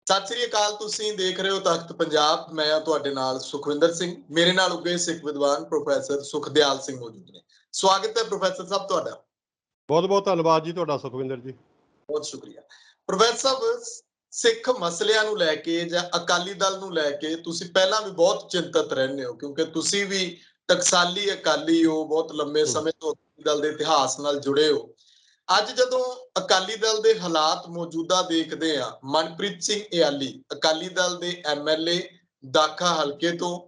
ਸਤਿ ਸ੍ਰੀ ਅਕਾਲ। ਤੁਸੀਂ ਦੇਖ ਰਹੇ ਹੋ ਤਖਤ ਪੰਜਾਬ। ਮੈਂ ਹਾਂ ਤੁਹਾਡੇ ਨਾਲ ਸੁਖਵਿੰਦਰ ਸਿੰਘ। ਮੇਰੇ ਨਾਲ ਉੱਗੇ ਸਿੱਖ ਵਿਦਵਾਨ ਪ੍ਰੋਫੈਸਰ ਸੁਖਦਿਆਲ ਸਿੰਘ ਮੌਜੂਦ ਨੇ। ਸਵਾਗਤ ਹੈ ਪ੍ਰੋਫੈਸਰ ਸਾਹਿਬ ਤੁਹਾਡਾ। ਬਹੁਤ ਬਹੁਤ ਧੰਨਵਾਦ ਜੀ ਤੁਹਾਡਾ ਸੁਖਵਿੰਦਰ ਜੀ। ਬਹੁਤ ਸ਼ੁਕਰੀਆ ਪ੍ਰੋਫੈਸਰ ਸਾਹਿਬ। ਸਿੱਖ ਮਸਲਿਆਂ ਨੂੰ ਲੈ ਕੇ ਜਾਂ ਅਕਾਲੀ ਦਲ ਨੂੰ ਲੈ ਕੇ ਤੁਸੀਂ ਪਹਿਲਾਂ ਵੀ ਬਹੁਤ ਚਿੰਤਤ ਰਹਿੰਦੇ ਹੋ, ਕਿਉਂਕਿ ਤੁਸੀਂ ਵੀ ਟਕਸਾਲੀ ਅਕਾਲੀ ਹੋ, ਬਹੁਤ ਲੰਬੇ ਸਮੇਂ ਤੋਂ ਅਕਾਲੀ ਦਲ ਦੇ ਇਤਿਹਾਸ ਨਾਲ ਜੁੜੇ ਹੋ। ਅੱਜ ਜਦੋਂ ਅਕਾਲੀ ਦਲ ਦੇ ਹਾਲਾਤ ਮੌਜੂਦਾ ਦੇਖਦੇ ਆ, ਮਨਪ੍ਰੀਤ ਸਿੰਘ ਇਆਲੀ ਅਕਾਲੀ ਦਲ ਦੇ ਐਮਐਲਏ ਦਾਖਾ ਹਲਕੇ ਤੋਂ,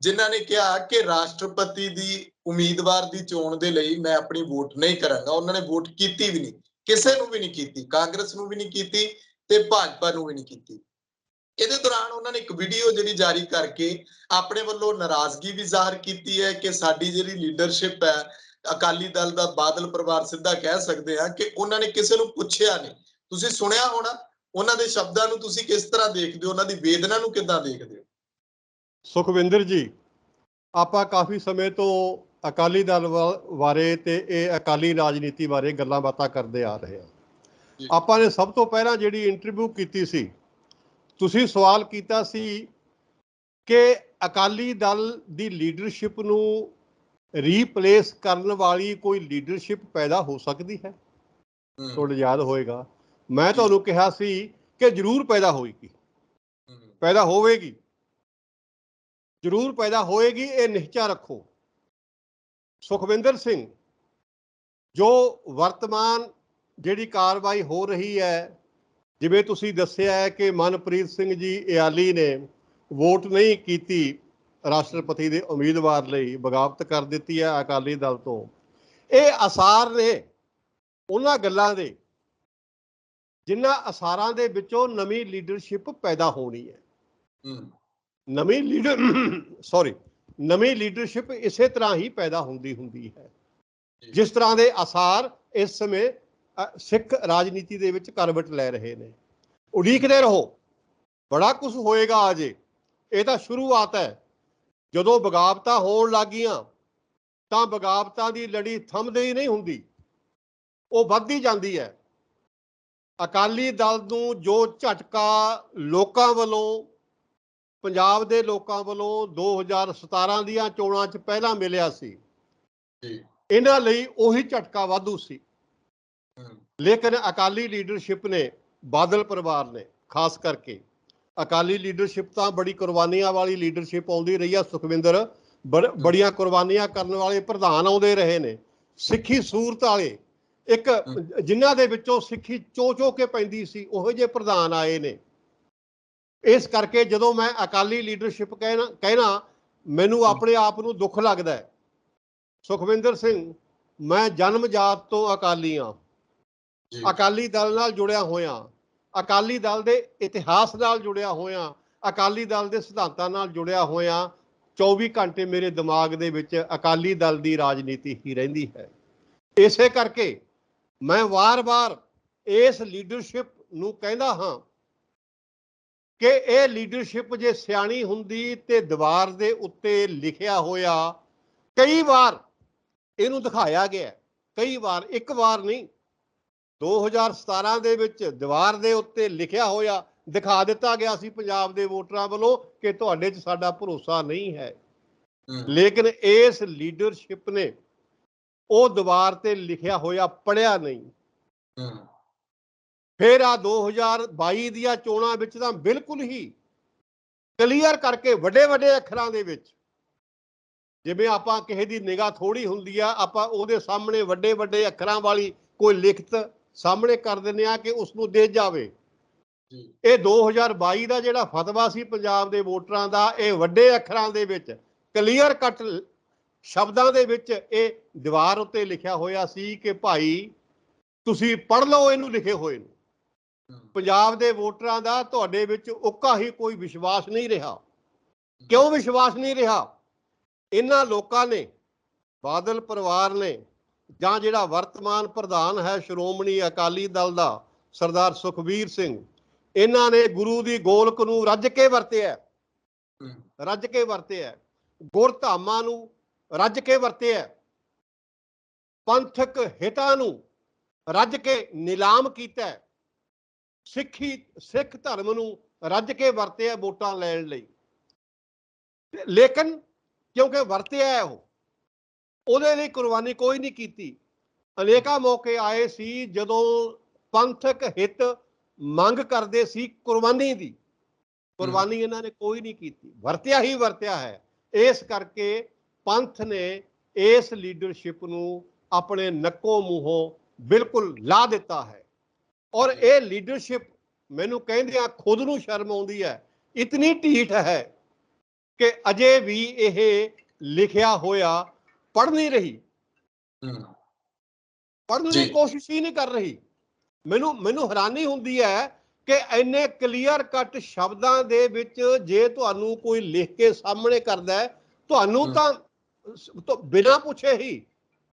ਜਿਨ੍ਹਾਂ ਨੇ ਕਿਹਾ ਕਿ ਰਾਸ਼ਟਰਪਤੀ ਦੀ ਉਮੀਦਵਾਰ ਦੀ ਚੋਣ ਦੇ ਲਈ ਮੈਂ ਆਪਣੀ ਵੋਟ ਨਹੀਂ ਕਰਾਂਗਾ। ਉਹਨਾਂ ਨੇ ਵੋਟ ਕੀਤੀ ਵੀ ਨਹੀਂ, ਕਿਸੇ ਨੂੰ ਵੀ ਨਹੀਂ ਕੀਤੀ, ਕਾਂਗਰਸ ਨੂੰ ਵੀ ਨਹੀਂ ਕੀਤੀ ਤੇ ਭਾਜਪਾ ਨੂੰ ਵੀ ਨਹੀਂ ਕੀਤੀ। ਇਹਦੇ ਦੌਰਾਨ ਉਹਨਾਂ ਨੇ ਇੱਕ ਵੀਡੀਓ ਜਿਹੜੀ ਜਾਰੀ ਕਰਕੇ ਆਪਣੇ ਵੱਲੋਂ ਨਾਰਾਜ਼ਗੀ ਵੀ ਜ਼ਾਹਰ ਕੀਤੀ ਹੈ ਕਿ ਸਾਡੀ ਜਿਹੜੀ ਲੀਡਰਸ਼ਿਪ ਹੈ ਅਕਾਲੀ ਦਲ ਦਾ, ਬਾਦਲ ਪਰਿਵਾਰ ਸਿੱਧਾ ਕਹਿ ਸਕਦੇ ਆ ਕਿ ਉਹਨਾਂ ਨੇ ਕਿਸੇ ਨੂੰ ਪੁੱਛਿਆ ਨਹੀਂ। ਤੁਸੀਂ ਸੁਣਿਆ ਹੋਣਾ ਉਹਨਾਂ ਦੇ ਸ਼ਬਦਾਂ ਨੂੰ, ਤੁਸੀਂ ਕਿਸ ਤਰ੍ਹਾਂ ਦੇਖਦੇ ਹੋ, ਉਹਨਾਂ ਦੀ ਵੇਦਨਾ ਨੂੰ ਕਿੱਦਾਂ ਦੇਖਦੇ ਹੋ? ਸੁਖਵਿੰਦਰ ਜੀ, ਆਪਾਂ ਕਾਫੀ ਸਮੇਂ ਤੋਂ ਅਕਾਲੀ ਦਲ ਬਾਰੇ ਤੇ ਇਹ ਅਕਾਲੀ ਰਾਜਨੀਤੀ ਬਾਰੇ ਗੱਲਾਂ ਬਾਤਾਂ ਕਰਦੇ ਆ ਰਹੇ ਹਾਂ। ਆਪਾਂ ਨੇ ਸਭ ਤੋਂ ਪਹਿਲਾਂ ਜਿਹੜੀ ਇੰਟਰਵਿਊ ਕੀਤੀ ਸੀ, ਤੁਸੀਂ ਸਵਾਲ ਕੀਤਾ ਸੀ ਕਿ ਅਕਾਲੀ ਦਲ ਦੀ ਲੀਡਰਸ਼ਿਪ ਨੂੰ ਰੀਪਲੇਸ ਕਰਨ ਵਾਲੀ ਕੋਈ ਲੀਡਰਸ਼ਿਪ ਪੈਦਾ ਹੋ ਸਕਦੀ ਹੈ। ਤੁਹਾਨੂੰ ਯਾਦ ਹੋਏਗਾ ਮੈਂ ਤੁਹਾਨੂੰ ਕਿਹਾ ਸੀ ਕਿ ਜ਼ਰੂਰ ਪੈਦਾ ਹੋਏਗੀ, ਪੈਦਾ ਹੋਵੇਗੀ, ਜ਼ਰੂਰ ਪੈਦਾ ਹੋਏਗੀ, ਇਹ ਨਿਸ਼ਚਾ ਰੱਖੋ। ਸੁਖਵਿੰਦਰ ਸਿੰਘ, ਜੋ ਵਰਤਮਾਨ ਜਿਹੜੀ ਕਾਰਵਾਈ ਹੋ ਰਹੀ ਹੈ, ਜਿਵੇਂ ਤੁਸੀਂ ਦੱਸਿਆ ਹੈ ਕਿ ਮਨਪ੍ਰੀਤ ਸਿੰਘ ਜੀ ਇਆਲੀ ਨੇ ਵੋਟ ਨਹੀਂ ਕੀਤੀ ਰਾਸ਼ਟਰਪਤੀ ਦੇ ਉਮੀਦਵਾਰ ਲਈ, ਬਗਾਵਤ ਕਰ ਦਿੱਤੀ ਹੈ ਅਕਾਲੀ ਦਲ ਤੋਂ, ਇਹ ਅਸਾਰ ਨੇ ਉਹਨਾਂ ਗੱਲਾਂ ਦੇ ਜਿਨ੍ਹਾਂ ਅਸਾਰਾਂ ਦੇ ਵਿੱਚੋਂ ਨਵੀਂ ਲੀਡਰਸ਼ਿਪ ਪੈਦਾ ਹੋਣੀ ਹੈ। ਨਵੀਂ ਲੀਡਰਸ਼ਿਪ ਇਸੇ ਤਰ੍ਹਾਂ ਹੀ ਪੈਦਾ ਹੁੰਦੀ ਹੈ ਜਿਸ ਤਰ੍ਹਾਂ ਦੇ ਅਸਾਰ ਇਸ ਸਮੇਂ ਸਿੱਖ ਰਾਜਨੀਤੀ ਦੇ ਵਿੱਚ ਕਰਵਟ ਲੈ ਰਹੇ ਨੇ। ਉਡੀਕਦੇ ਰਹੋ, ਬੜਾ ਕੁਝ ਹੋਏਗਾ ਅਜੇ। ਇਹ ਤਾਂ ਸ਼ੁਰੂਆਤ ਹੈ। ਜਦੋਂ ਬਗਾਵਤਾਂ ਹੋਣ ਲੱਗੀਆਂ ਤਾਂ ਬਗਾਵਤਾਂ ਦੀ ਲੜੀ ਥੰਮਦੀ ਨਹੀਂ ਹੁੰਦੀ, ਉਹ ਵੱਧਦੀ ਜਾਂਦੀ ਹੈ। ਅਕਾਲੀ ਦਲ ਨੂੰ ਜੋ ਝਟਕਾ ਲੋਕਾਂ ਵੱਲੋਂ, ਪੰਜਾਬ ਦੇ ਲੋਕਾਂ ਵੱਲੋਂ 2017 ਦੀਆਂ ਚੋਣਾਂ 'ਚ ਪਹਿਲਾਂ ਮਿਲਿਆ ਸੀ, ਇਹਨਾਂ ਲਈ ਉਹੀ ਝਟਕਾ ਵਾਧੂ ਸੀ। ਲੇਕਿਨ ਅਕਾਲੀ ਲੀਡਰਸ਼ਿਪ ਨੇ, ਬਾਦਲ ਪਰਿਵਾਰ ਨੇ ਖਾਸ ਕਰਕੇ, ਅਕਾਲੀ ਲੀਡਰਸ਼ਿਪ ਤਾਂ ਬੜੀ ਕੁਰਬਾਨੀਆਂ ਵਾਲੀ ਲੀਡਰਸ਼ਿਪ ਆਉਂਦੀ ਰਹੀ ਆ ਸੁਖਵਿੰਦਰ। ਬੜੀਆਂ ਕੁਰਬਾਨੀਆਂ ਕਰਨ ਵਾਲੇ ਪ੍ਰਧਾਨ ਆਉਂਦੇ ਰਹੇ ਨੇ, ਸਿੱਖੀ ਸੂਰਤ ਵਾਲੇ, ਇੱਕ ਜਿਨ੍ਹਾਂ ਦੇ ਵਿੱਚੋਂ ਸਿੱਖੀ ਚੋ ਕੇ ਪੈਂਦੀ ਸੀ, ਉਹੋ ਜਿਹੇ ਪ੍ਰਧਾਨ ਆਏ ਨੇ। ਇਸ ਕਰਕੇ ਜਦੋਂ ਮੈਂ ਅਕਾਲੀ ਲੀਡਰਸ਼ਿਪ ਕਹਿਣਾ, ਮੈਨੂੰ ਆਪਣੇ ਆਪ ਨੂੰ ਦੁੱਖ ਲੱਗਦਾ ਹੈ। ਸੁਖਵਿੰਦਰ ਸਿੰਘ, ਮੈਂ ਜਨਮਜਾਤ ਤੋਂ ਅਕਾਲੀ ਹਾਂ, ਅਕਾਲੀ ਦਲ ਨਾਲ ਜੁੜਿਆ ਹੋਇਆ, ਅਕਾਲੀ ਦਲ ਦੇ ਇਤਿਹਾਸ ਨਾਲ ਜੁੜਿਆ ਹੋਇਆ, ਅਕਾਲੀ ਦਲ ਦੇ ਸਿਧਾਂਤਾਂ ਨਾਲ ਜੁੜਿਆ ਹੋਇਆ। 24 ਘੰਟੇ ਮੇਰੇ ਦਿਮਾਗ ਦੇ ਵਿੱਚ ਅਕਾਲੀ ਦਲ ਦੀ ਰਾਜਨੀਤੀ ਹੀ ਰਹਿੰਦੀ ਹੈ। ਇਸੇ ਕਰਕੇ ਮੈਂ ਵਾਰ-ਵਾਰ ਇਸ ਲੀਡਰਸ਼ਿਪ ਨੂੰ ਕਹਿੰਦਾ ਹਾਂ ਕਿ ਇਹ ਲੀਡਰਸ਼ਿਪ ਜੇ ਸਿਆਣੀ ਹੁੰਦੀ ਤੇ ਦੀਵਾਰ ਦੇ ਉੱਤੇ ਲਿਖਿਆ ਹੋਇਆ, ਕਈ ਵਾਰ ਇਹਨੂੰ ਦਿਖਾਇਆ ਗਿਆ, ਕਈ ਵਾਰ, ਇੱਕ ਵਾਰ ਨਹੀਂ, 2017 ਦੇ ਵਿੱਚ ਦੀਵਾਰ ਦੇ ਉੱਤੇ ਲਿਖਿਆ ਹੋਇਆ ਦਿਖਾ ਦਿੱਤਾ ਗਿਆ ਸੀ ਪੰਜਾਬ ਦੇ ਵੋਟਰਾਂ ਵੱਲੋਂ ਕਿ ਤੁਹਾਡੇ 'ਚ ਸਾਡਾ ਭਰੋਸਾ ਨਹੀਂ ਹੈ। ਲੇਕਿਨ ਇਸ ਲੀਡਰਸ਼ਿਪ ਨੇ ਉਹ ਦੀਵਾਰ ਤੇ ਲਿਖਿਆ ਹੋਇਆ ਪੜ੍ਹਿਆ ਨਹੀਂ। ਫਿਰ ਆ 2022 ਦੀਆਂ ਚੋਣਾਂ ਵਿੱਚ ਤਾਂ ਬਿਲਕੁਲ ਹੀ ਕਲੀਅਰ ਕਰਕੇ ਵੱਡੇ ਵੱਡੇ ਅੱਖਰਾਂ ਦੇ ਵਿੱਚ, ਜਿਵੇਂ ਆਪਾਂ ਕਿਸੇ ਦੀ ਨਿਗਾਹ ਥੋੜੀ ਹੁੰਦੀ ਆ, ਆਪਾਂ ਉਹਦੇ ਸਾਹਮਣੇ ਵੱਡੇ ਵੱਡੇ ਅੱਖਰਾਂ ਵਾਲੀ ਕੋਈ ਲਿਖਤ ਸਾਹਮਣੇ ਕਰ ਦਿੰਦੇ ਆ ਕਿ ਉਸਨੂੰ ਦੇ ਜਾਵੇ। ਇਹ 2022 ਦਾ ਜਿਹੜਾ ਫਤਵਾ ਸੀ ਪੰਜਾਬ ਦੇ ਵੋਟਰਾਂ ਦਾ, ਇਹ ਵੱਡੇ ਅੱਖਰਾਂ ਦੇ ਵਿੱਚ, ਕਲੀਅਰ ਕੱਟ ਸ਼ਬਦਾਂ ਦੇ ਵਿੱਚ ਇਹ ਦੀਵਾਰ ਉੱਤੇ ਲਿਖਿਆ ਹੋਇਆ ਸੀ ਕਿ ਭਾਈ ਤੁਸੀਂ ਪੜ੍ਹ ਲਓ ਇਹਨੂੰ ਲਿਖੇ ਹੋਏ ਨੂੰ। ਪੰਜਾਬ ਦੇ ਵੋਟਰਾਂ ਦਾ ਤੁਹਾਡੇ ਵਿੱਚ ਉੱਕਾ ਹੀ ਕੋਈ ਵਿਸ਼ਵਾਸ ਨਹੀਂ ਰਿਹਾ। ਕਿਉਂ ਵਿਸ਼ਵਾਸ ਨਹੀਂ ਰਿਹਾ? ਇਹਨਾਂ ਲੋਕਾਂ ਨੇ, ਬਾਦਲ ਪਰਿਵਾਰ ਨੇ, ਜਾਂ ਜਿਹੜਾ ਵਰਤਮਾਨ ਪ੍ਰਧਾਨ ਹੈ ਸ਼੍ਰੋਮਣੀ ਅਕਾਲੀ ਦਲ ਦਾ ਸਰਦਾਰ ਸੁਖਬੀਰ ਸਿੰਘ, ਇਹਨਾਂ ਨੇ ਗੁਰੂ ਦੀ ਗੋਲਕ ਨੂੰ ਰੱਜ ਕੇ ਵਰਤਿਆ, ਰੱਜ ਕੇ ਵਰਤਿਆ, ਗੁਰਧਾਮਾਂ ਨੂੰ ਰੱਜ ਕੇ ਵਰਤਿਆ, ਪੰਥਕ ਹਿੱਤਾਂ ਨੂੰ ਰੱਜ ਕੇ ਨਿਲਾਮ ਕੀਤਾ, ਸਿੱਖ ਧਰਮ ਨੂੰ ਰੱਜ ਕੇ ਵਰਤੇ ਆ ਵੋਟਾਂ ਲੈਣ ਲਈ, ਲੇਕਿਨ ਕਿਉਂਕਿ ਵਰਤਿਆ ਹੈ ਉਹਦੇ ਲਈ ਕੁਰਬਾਨੀ ਕੋਈ ਨਹੀਂ ਕੀਤੀ। ਅਨੇਕਾਂ ਮੌਕੇ ਆਏ ਸੀ ਜਦੋਂ ਪੰਥਕ ਹਿੱਤ ਮੰਗ ਕਰਦੇ ਸੀ ਕੁਰਬਾਨੀ ਦੀ, ਕੁਰਬਾਨੀ ਇਹਨਾਂ ਨੇ ਕੋਈ ਨਹੀਂ ਕੀਤੀ, ਵਰਤਿਆ ਹੀ ਵਰਤਿਆ ਹੈ। ਇਸ ਕਰਕੇ ਪੰਥ ਨੇ ਇਸ ਲੀਡਰਸ਼ਿਪ ਨੂੰ ਆਪਣੇ ਨੱਕੋ ਮੂੰਹੋਂ ਬਿਲਕੁਲ ਲਾ ਦਿੱਤਾ ਹੈ। ਔਰ ਇਹ ਲੀਡਰਸ਼ਿਪ ਮੈਨੂੰ ਕਹਿੰਦਿਆਂ ਖੁਦ ਨੂੰ ਸ਼ਰਮ ਆਉਂਦੀ ਹੈ, ਇਤਨੀ ਢੀਠ ਹੈ ਕਿ ਅਜੇ ਵੀ ਇਹ ਲਿਖਿਆ ਹੋਇਆ ਪੜ੍ਹ ਨਹੀਂ ਰਹੀ, ਪੜ੍ਹਨ ਦੀ ਕੋਸ਼ਿਸ਼ ਹੀ ਨਹੀਂ ਕਰ ਰਹੀ। ਮੈਨੂੰ ਹੈਰਾਨੀ ਹੁੰਦੀ ਹੈ ਕਿ ਇੰਨੇ ਕਲੀਅਰ ਕੱਟ ਸ਼ਬਦਾਂ ਦੇ ਵਿੱਚ ਜੇ ਤੁਹਾਨੂੰ ਕੋਈ ਲਿਖ ਕੇ ਸਾਹਮਣੇ ਕਰਦਾ ਹੈ, ਤੁਹਾਨੂੰ ਤਾਂ ਬਿਨਾਂ ਪੁੱਛੇ ਹੀ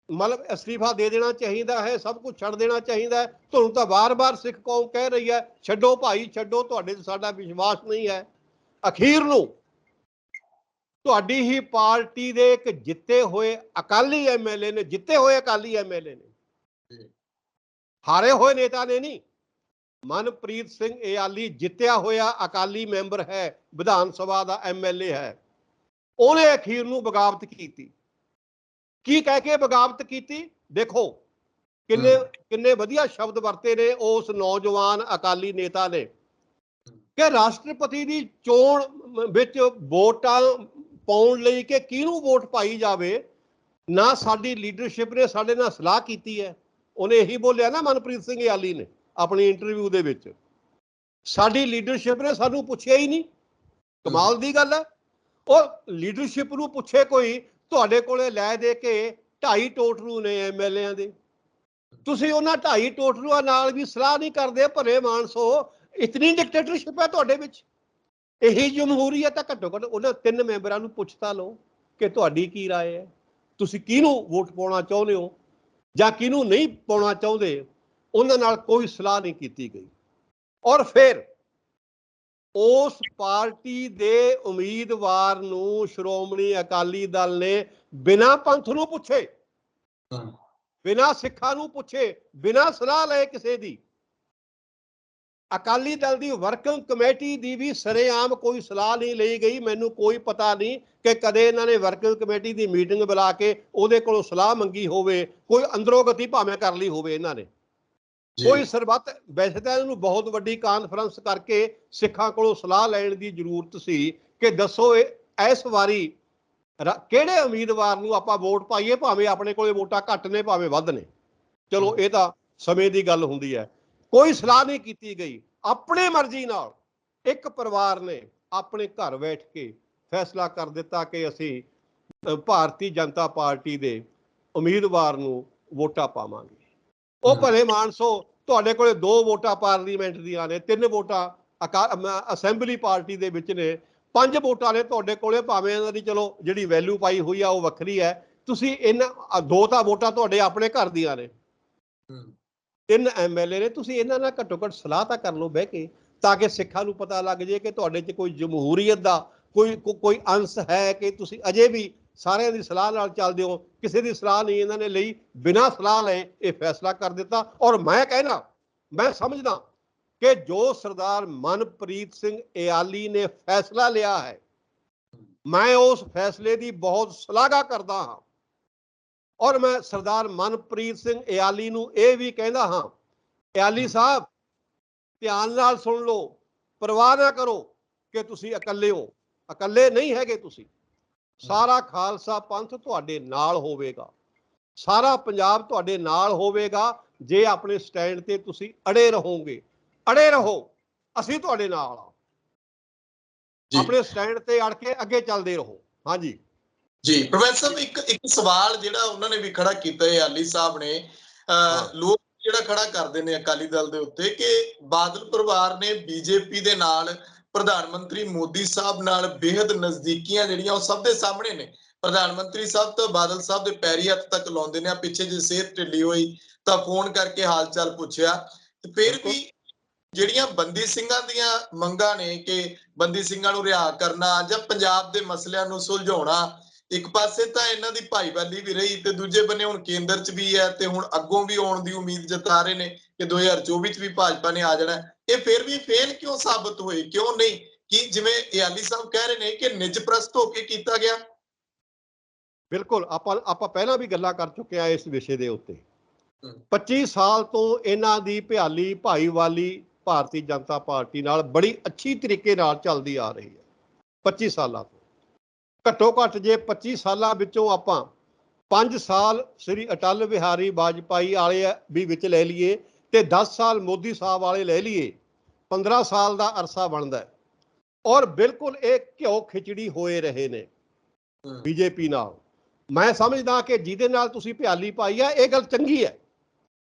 ਮਤਲਬ ਅਸਤੀਫਾ ਦੇ ਦੇਣਾ ਚਾਹੀਦਾ ਹੈ, ਸਭ ਕੁਝ ਛੱਡ ਦੇਣਾ ਚਾਹੀਦਾ ਹੈ। ਤੁਹਾਨੂੰ ਤਾਂ ਵਾਰ-ਵਾਰ ਸਿੱਖ ਕੌਮ ਕਹਿ ਰਹੀ ਹੈ ਛੱਡੋ ਭਾਈ ਛੱਡੋ, ਤੁਹਾਡੇ 'ਤੇ ਸਾਡਾ ਵਿਸ਼ਵਾਸ ਨਹੀਂ ਹੈ। ਅਖੀਰ ਨੂੰ ਤੁਹਾਡੀ ਹੀ ਪਾਰਟੀ ਦੇ ਇੱਕ ਜਿੱਤੇ ਹੋਏ ਅਕਾਲੀ ਐਮਐਲਏ ਨੇ, ਜਿੱਤੇ ਹੋਏ ਅਕਾਲੀ ਐਮਐਲਏ ਨੇ, ਹਾਰੇ ਹੋਏ ਨੇਤਾ ਨੇ ਨਹੀਂ। ਮਨਪ੍ਰੀਤ ਸਿੰਘ ਇਆਲੀ ਜਿੱਤਿਆ ਹੋਇਆ ਅਕਾਲੀ ਮੈਂਬਰ ਹੈ, ਵਿਧਾਨ ਸਭਾ ਦਾ ਐਮਐਲਏ ਹੈ। ਉਹਨੇ ਅਖੀਰ ਨੂੰ ਬਗਾਵਤ ਕੀਤੀ। ਕੀ ਕਹਿ ਕੇ ਬਗਾਵਤ ਕੀਤੀ? ਦੇਖੋ ਕਿੰਨੇ ਵਧੀਆ ਸ਼ਬਦ ਵਰਤੇ ਨੇ ਉਸ ਨੌਜਵਾਨ ਅਕਾਲੀ ਨੇਤਾ ਨੇ ਕਿ ਰਾਸ਼ਟਰਪਤੀ ਦੀ ਚੋਣ ਵਿੱਚ ਵੋਟਾਂ ਪਾਉਣ ਲਈ ਕਿ ਕਿਹਨੂੰ ਵੋਟ ਪਾਈ ਜਾਵੇ, ਨਾ ਸਾਡੀ ਲੀਡਰਸ਼ਿਪ ਨੇ ਸਾਡੇ ਨਾਲ ਸਲਾਹ ਕੀਤੀ ਹੈ। ਉਹਨੇ ਇਹੀ ਬੋਲਿਆ ਨਾ ਮਨਪ੍ਰੀਤ ਸਿੰਘ ਇਆਲੀ ਨੇ ਆਪਣੀ ਇੰਟਰਵਿਊ ਦੇ ਵਿੱਚ, ਸਾਡੀ ਲੀਡਰਸ਼ਿਪ ਨੇ ਸਾਨੂੰ ਪੁੱਛਿਆ ਹੀ ਨਹੀਂ। ਕਮਾਲ ਦੀ ਗੱਲ ਹੈ। ਉਹ ਲੀਡਰਸ਼ਿਪ ਨੂੰ ਪੁੱਛੇ ਕੋਈ, ਤੁਹਾਡੇ ਕੋਲੇ ਲੈ ਦੇ ਕੇ 2.5 ਟੋਟਰੂ ਨੇ ਐਮਐਲਏਆਂ ਦੇ, ਤੁਸੀਂ ਉਹਨਾਂ 2.5 ਟੋਟਰੂਆਂ ਨਾਲ ਵੀ ਸਲਾਹ ਨਹੀਂ ਕਰਦੇ। ਭਲੇ ਮਾਨਸੋ, ਇਤਨੀ ਡਿਕਟੇਟਰਸ਼ਿਪ ਹੈ ਤੁਹਾਡੇ ਵਿੱਚ। ਇਹੀ ਜਮਹੂਰੀਅਤ ਹੈ। ਘੱਟੋ ਘੱਟ ਉਹਨਾਂ 3 ਮੈਂਬਰਾਂ ਨੂੰ ਪੁੱਛ ਤਾਂ ਲਓ ਕਿ ਤੁਹਾਡੀ ਕੀ ਰਾਏ ਹੈ, ਤੁਸੀਂ ਕਿਹਨੂੰ ਵੋਟ ਪਾਉਣਾ ਚਾਹੁੰਦੇ ਹੋ ਜਾਂ ਕਿਹਨੂੰ ਨਹੀਂ ਪਾਉਣਾ ਚਾਹੁੰਦੇ। ਉਹਨਾਂ ਨਾਲ ਕੋਈ ਸਲਾਹ ਨਹੀਂ ਕੀਤੀ ਗਈ। ਔਰ ਫਿਰ ਉਸ ਪਾਰਟੀ ਦੇ ਉਮੀਦਵਾਰ ਨੂੰ ਸ਼੍ਰੋਮਣੀ ਅਕਾਲੀ ਦਲ ਨੇ ਬਿਨਾਂ ਪੰਥ ਨੂੰ ਪੁੱਛੇ, ਬਿਨਾਂ ਸਿੱਖਾਂ ਨੂੰ ਪੁੱਛੇ, ਬਿਨਾਂ ਸਲਾਹ ਲਏ ਕਿਸੇ ਦੀ, ਅਕਾਲੀ ਦਲ ਦੀ ਵਰਕਿੰਗ ਕਮੇਟੀ ਦੀ ਵੀ ਸਰੇਆਮ ਕੋਈ ਸਲਾਹ ਨਹੀਂ ਲਈ ਗਈ। ਮੈਨੂੰ ਕੋਈ ਪਤਾ ਨਹੀਂ ਕਿ ਕਦੇ ਇਹਨਾਂ ਨੇ ਵਰਕਿੰਗ ਕਮੇਟੀ ਦੀ ਮੀਟਿੰਗ ਬੁਲਾ ਕੇ ਉਹਦੇ ਕੋਲੋਂ ਸਲਾਹ ਮੰਗੀ ਹੋਵੇ, ਕੋਈ ਅੰਦਰੋਂ ਗਤੀ ਭਾਵੇਂ ਕਰ ਲਈ ਹੋਵੇ ਇਹਨਾਂ ਨੇ, ਕੋਈ ਸਰਬੱਤ। ਵੈਸੇ ਤਾਂ ਇਹਨੂੰ ਬਹੁਤ ਵੱਡੀ ਕਾਨਫਰੰਸ ਕਰਕੇ ਸਿੱਖਾਂ ਕੋਲੋਂ ਸਲਾਹ ਲੈਣ ਦੀ ਜ਼ਰੂਰਤ ਸੀ ਕਿ ਦੱਸੋ ਇਸ ਵਾਰੀ ਕਿਹੜੇ ਉਮੀਦਵਾਰ ਨੂੰ ਆਪਾਂ ਵੋਟ ਪਾਈਏ, ਭਾਵੇਂ ਆਪਣੇ ਕੋਲੇ ਵੋਟਾਂ ਘੱਟ ਨੇ ਭਾਵੇਂ ਵੱਧ ਨੇ, ਚਲੋ ਇਹ ਤਾਂ ਸਮੇਂ ਦੀ ਗੱਲ ਹੁੰਦੀ ਹੈ। ਕੋਈ ਸਲਾਹ ਨਹੀਂ ਕੀਤੀ ਗਈ। ਆਪਣੀ ਮਰਜ਼ੀ ਨਾਲ ਇੱਕ ਪਰਿਵਾਰ ਨੇ ਆਪਣੇ ਘਰ ਬੈਠ ਕੇ ਫੈਸਲਾ ਕਰ ਦਿੱਤਾ ਕਿ ਅਸੀਂ ਭਾਰਤੀ ਜਨਤਾ ਪਾਰਟੀ ਦੇ ਉਮੀਦਵਾਰ ਨੂੰ ਵੋਟਾਂ ਪਾਵਾਂਗੇ। ਉਹ ਭਲੇ ਮਾਨਸੋ, ਤੁਹਾਡੇ ਕੋਲੇ 2 ਵੋਟਾਂ ਪਾਰਲੀਮੈਂਟ ਦੀਆਂ ਨੇ, 3 ਵੋਟਾਂ ਅਸੈਂਬਲੀ ਪਾਰਟੀ ਦੇ ਵਿੱਚ ਨੇ, 5 ਵੋਟਾਂ ਨੇ ਤੁਹਾਡੇ ਕੋਲੇ, ਭਾਵੇਂ ਇਹਨਾਂ ਦੀ ਚਲੋ ਜਿਹੜੀ ਵੈਲਿਊ ਪਾਈ ਹੋਈ ਆ ਉਹ ਵੱਖਰੀ ਹੈ। ਤੁਸੀਂ ਇਹਨਾਂ 2 ਤਾਂ ਵੋਟਾਂ ਤੁਹਾਡੇ ਆਪਣੇ ਘਰ ਦੀਆਂ ਨੇ, 3 ਐਮਐਲਏ ਨੇ, ਤੁਸੀਂ ਇਹਨਾਂ ਨਾਲ ਘੱਟੋ ਘੱਟ ਸਲਾਹ ਤਾਂ ਕਰ ਲਓ ਬਹਿ ਕੇ, ਤਾਂ ਕਿ ਸਿੱਖਾਂ ਨੂੰ ਪਤਾ ਲੱਗ ਜੇ ਕਿ ਤੁਹਾਡੇ 'ਚ ਕੋਈ ਜਮਹੂਰੀਅਤ ਦਾ ਕੋਈ ਅੰਸ਼ ਹੈ, ਕਿ ਤੁਸੀਂ ਅਜੇ ਵੀ ਸਾਰਿਆਂ ਦੀ ਸਲਾਹ ਨਾਲ ਚੱਲਦੇ ਹੋ। ਕਿਸੇ ਦੀ ਸਲਾਹ ਨਹੀਂ ਇਹਨਾਂ ਨੇ ਲਈ, ਬਿਨਾਂ ਸਲਾਹ ਲਏ ਇਹ ਫੈਸਲਾ ਕਰ ਦਿੱਤਾ। ਔਰ ਮੈਂ ਕਹਿਣਾ, ਮੈਂ ਸਮਝਦਾ ਕਿ ਜੋ ਸਰਦਾਰ ਮਨਪ੍ਰੀਤ ਸਿੰਘ ਇਆਲੀ ਨੇ ਫੈਸਲਾ ਲਿਆ ਹੈ, ਮੈਂ ਉਸ ਫੈਸਲੇ ਦੀ ਬਹੁਤ ਸ਼ਲਾਘਾ ਕਰਦਾ ਹਾਂ। ਔਰ ਮੈਂ ਸਰਦਾਰ ਮਨਪ੍ਰੀਤ ਸਿੰਘ ਇਆਲੀ ਨੂੰ ਇਹ ਵੀ ਕਹਿੰਦਾ ਹਾਂ, ਇਆਲੀ ਸਾਹਿਬ ਧਿਆਨ ਨਾਲ ਸੁਣ ਲਓ, ਪਰਵਾਹ ਨਾ ਕਰੋ ਕਿ ਤੁਸੀਂ ਇਕੱਲੇ ਹੋ, ਇਕੱਲੇ ਨਹੀਂ ਹੈਗੇ ਤੁਸੀਂ। ਸਾਰਾ ਖਾਲਸਾ ਪੰਥ ਤੁਹਾਡੇ ਨਾਲ ਹੋਵੇਗਾ, ਸਾਰਾ ਪੰਜਾਬ ਤੁਹਾਡੇ ਨਾਲ ਹੋਵੇਗਾ ਜੇ ਆਪਣੇ ਸਟੈਂਡ ਤੇ ਤੁਸੀਂ ਅੜੇ ਰਹੋਗੇ। ਅੜੇ ਰਹੋ, ਅਸੀਂ ਤੁਹਾਡੇ ਨਾਲ ਆ, ਆਪਣੇ ਸਟੈਂਡ ਤੇ ਅੜ ਕੇ ਅੱਗੇ ਚੱਲਦੇ ਰਹੋ। ਹਾਂਜੀ ਜੀ ਪ੍ਰੋਫੈਸਰ ਸਾਹਿਬ, ਇੱਕ ਸਵਾਲ ਜਿਹੜਾ ਉਹਨਾਂ ਨੇ ਵੀ ਖੜਾ ਕੀਤਾ ਇਆਲੀ ਸਾਹਿਬ ਨੇ, ਲੋਕ ਜਿਹੜਾ ਖੜਾ ਕਰਦੇ ਨੇ ਅਕਾਲੀ ਦਲ ਦੇ ਉੱਤੇ ਕਿ ਬਾਦਲ ਪਰਿਵਾਰ ਨੇ ਬੀਜੇਪੀ ਦੇ ਨਾਲ, ਪ੍ਰਧਾਨ ਮੰਤਰੀ ਮੋਦੀ ਸਾਹਿਬ ਨਾਲ ਬੇਹੱਦ ਨਜ਼ਦੀਕੀਆਂ ਜਿਹੜੀਆਂ ਉਹ ਸਭ ਦੇ ਸਾਹਮਣੇ ਨੇ। ਪ੍ਰਧਾਨ ਮੰਤਰੀ ਸਾਹਿਬ ਤਾਂ ਬਾਦਲ ਸਾਹਿਬ ਦੇ ਪੈਰੀ ਹੱਥ ਤੱਕ ਲਾਉਂਦੇ ਨੇ। ਪਿੱਛੇ ਜੇ ਸਿਹਤ ਢਿੱਲੀ ਹੋਈ ਤਾਂ ਫੋਨ ਕਰਕੇ ਹਾਲ ਚਾਲ ਪੁੱਛਿਆ। ਤੇ ਫਿਰ ਵੀ ਜਿਹੜੀਆਂ ਬੰਦੀ ਸਿੰਘਾਂ ਦੀਆਂ ਮੰਗਾਂ ਨੇ ਕਿ ਬੰਦੀ ਸਿੰਘਾਂ ਨੂੰ ਰਿਹਾ ਕਰਨਾ ਜਾਂ ਪੰਜਾਬ ਦੇ ਮਸਲਿਆਂ ਨੂੰ ਸੁਲਝਾਉਣਾ, ਇੱਕ ਪਾਸੇ ਤਾਂ ਇਹਨਾਂ ਦੀ ਭਾਈਵਾਲੀ ਵੀ ਰਹੀ ਤੇ ਦੂਜੇ ਬੰਨੇ ਹੁਣ ਕੇਂਦਰ 'ਚ ਵੀ ਹੈ ਤੇ ਹੁਣ ਅੱਗੋਂ ਵੀ ਆਉਣ ਦੀ ਉਮੀਦ ਜਤਾ ਰਹੇ ਨੇ ਕਿ 2024 'ਚ ਵੀ ਭਾਜਪਾ ਨੇ ਆ ਜਾਣਾ ਇਹ ਫਿਰ ਵੀ ਫੇਲ ਕਿਉਂ ਸਾਬਤ ਹੋਏ ਕਿਉਂ ਨਹੀਂ ਕਿ ਜਿਵੇਂ ਇਆਲੀ ਸਾਹਿਬ ਕਹਿ ਰਹੇ ਨੇ ਕਿ ਨਿੱਜ ਪ੍ਰਸਤ ਹੋ ਕੇ ਕੀਤਾ ਗਿਆ। ਬਿਲਕੁਲ ਆਪਾਂ ਪਹਿਲਾਂ ਵੀ ਗੱਲਾਂ ਕਰ ਚੁੱਕੇ ਆ ਇਸ ਵਿਸ਼ੇ ਦੇ ਉੱਤੇ। 25 ਸਾਲ ਤੋਂ ਇਹਨਾਂ ਦੀ ਭਿਆਲੀ ਭਾਈਵਾਲੀ ਭਾਰਤੀ ਜਨਤਾ ਪਾਰਟੀ ਨਾਲ ਬੜੀ ਅੱਛੀ ਤਰੀਕੇ ਨਾਲ ਚੱਲਦੀ ਆ ਰਹੀ ਹੈ 25 ਸਾਲਾਂ ਤੋਂ। ਘੱਟੋ ਘੱਟ ਜੇ 25 ਸਾਲਾਂ ਵਿੱਚੋਂ ਆਪਾਂ 5 ਸਾਲ ਸ੍ਰੀ ਅਟਲ ਬਿਹਾਰੀ ਵਾਜਪਾਈ ਵਾਲੇ ਵੀ ਵਿੱਚ ਲੈ ਲਈਏ ਤੇ 10 ਸਾਲ ਮੋਦੀ ਸਾਹਿਬ ਵਾਲੇ ਲੈ ਲਈਏ 15 ਸਾਲ ਦਾ ਅਰਸਾ ਬਣਦਾ ਔਰ ਬਿਲਕੁਲ ਇਹ ਘਿਓ ਖਿਚੜੀ ਹੋਏ ਰਹੇ ਨੇ ਬੀਜੇਪੀ ਨਾਲ। ਮੈਂ ਸਮਝਦਾ ਕਿ ਜਿਹਦੇ ਨਾਲ ਤੁਸੀਂ ਭਿਆਲੀ ਪਾਈ ਆ ਇਹ ਗੱਲ ਚੰਗੀ ਹੈ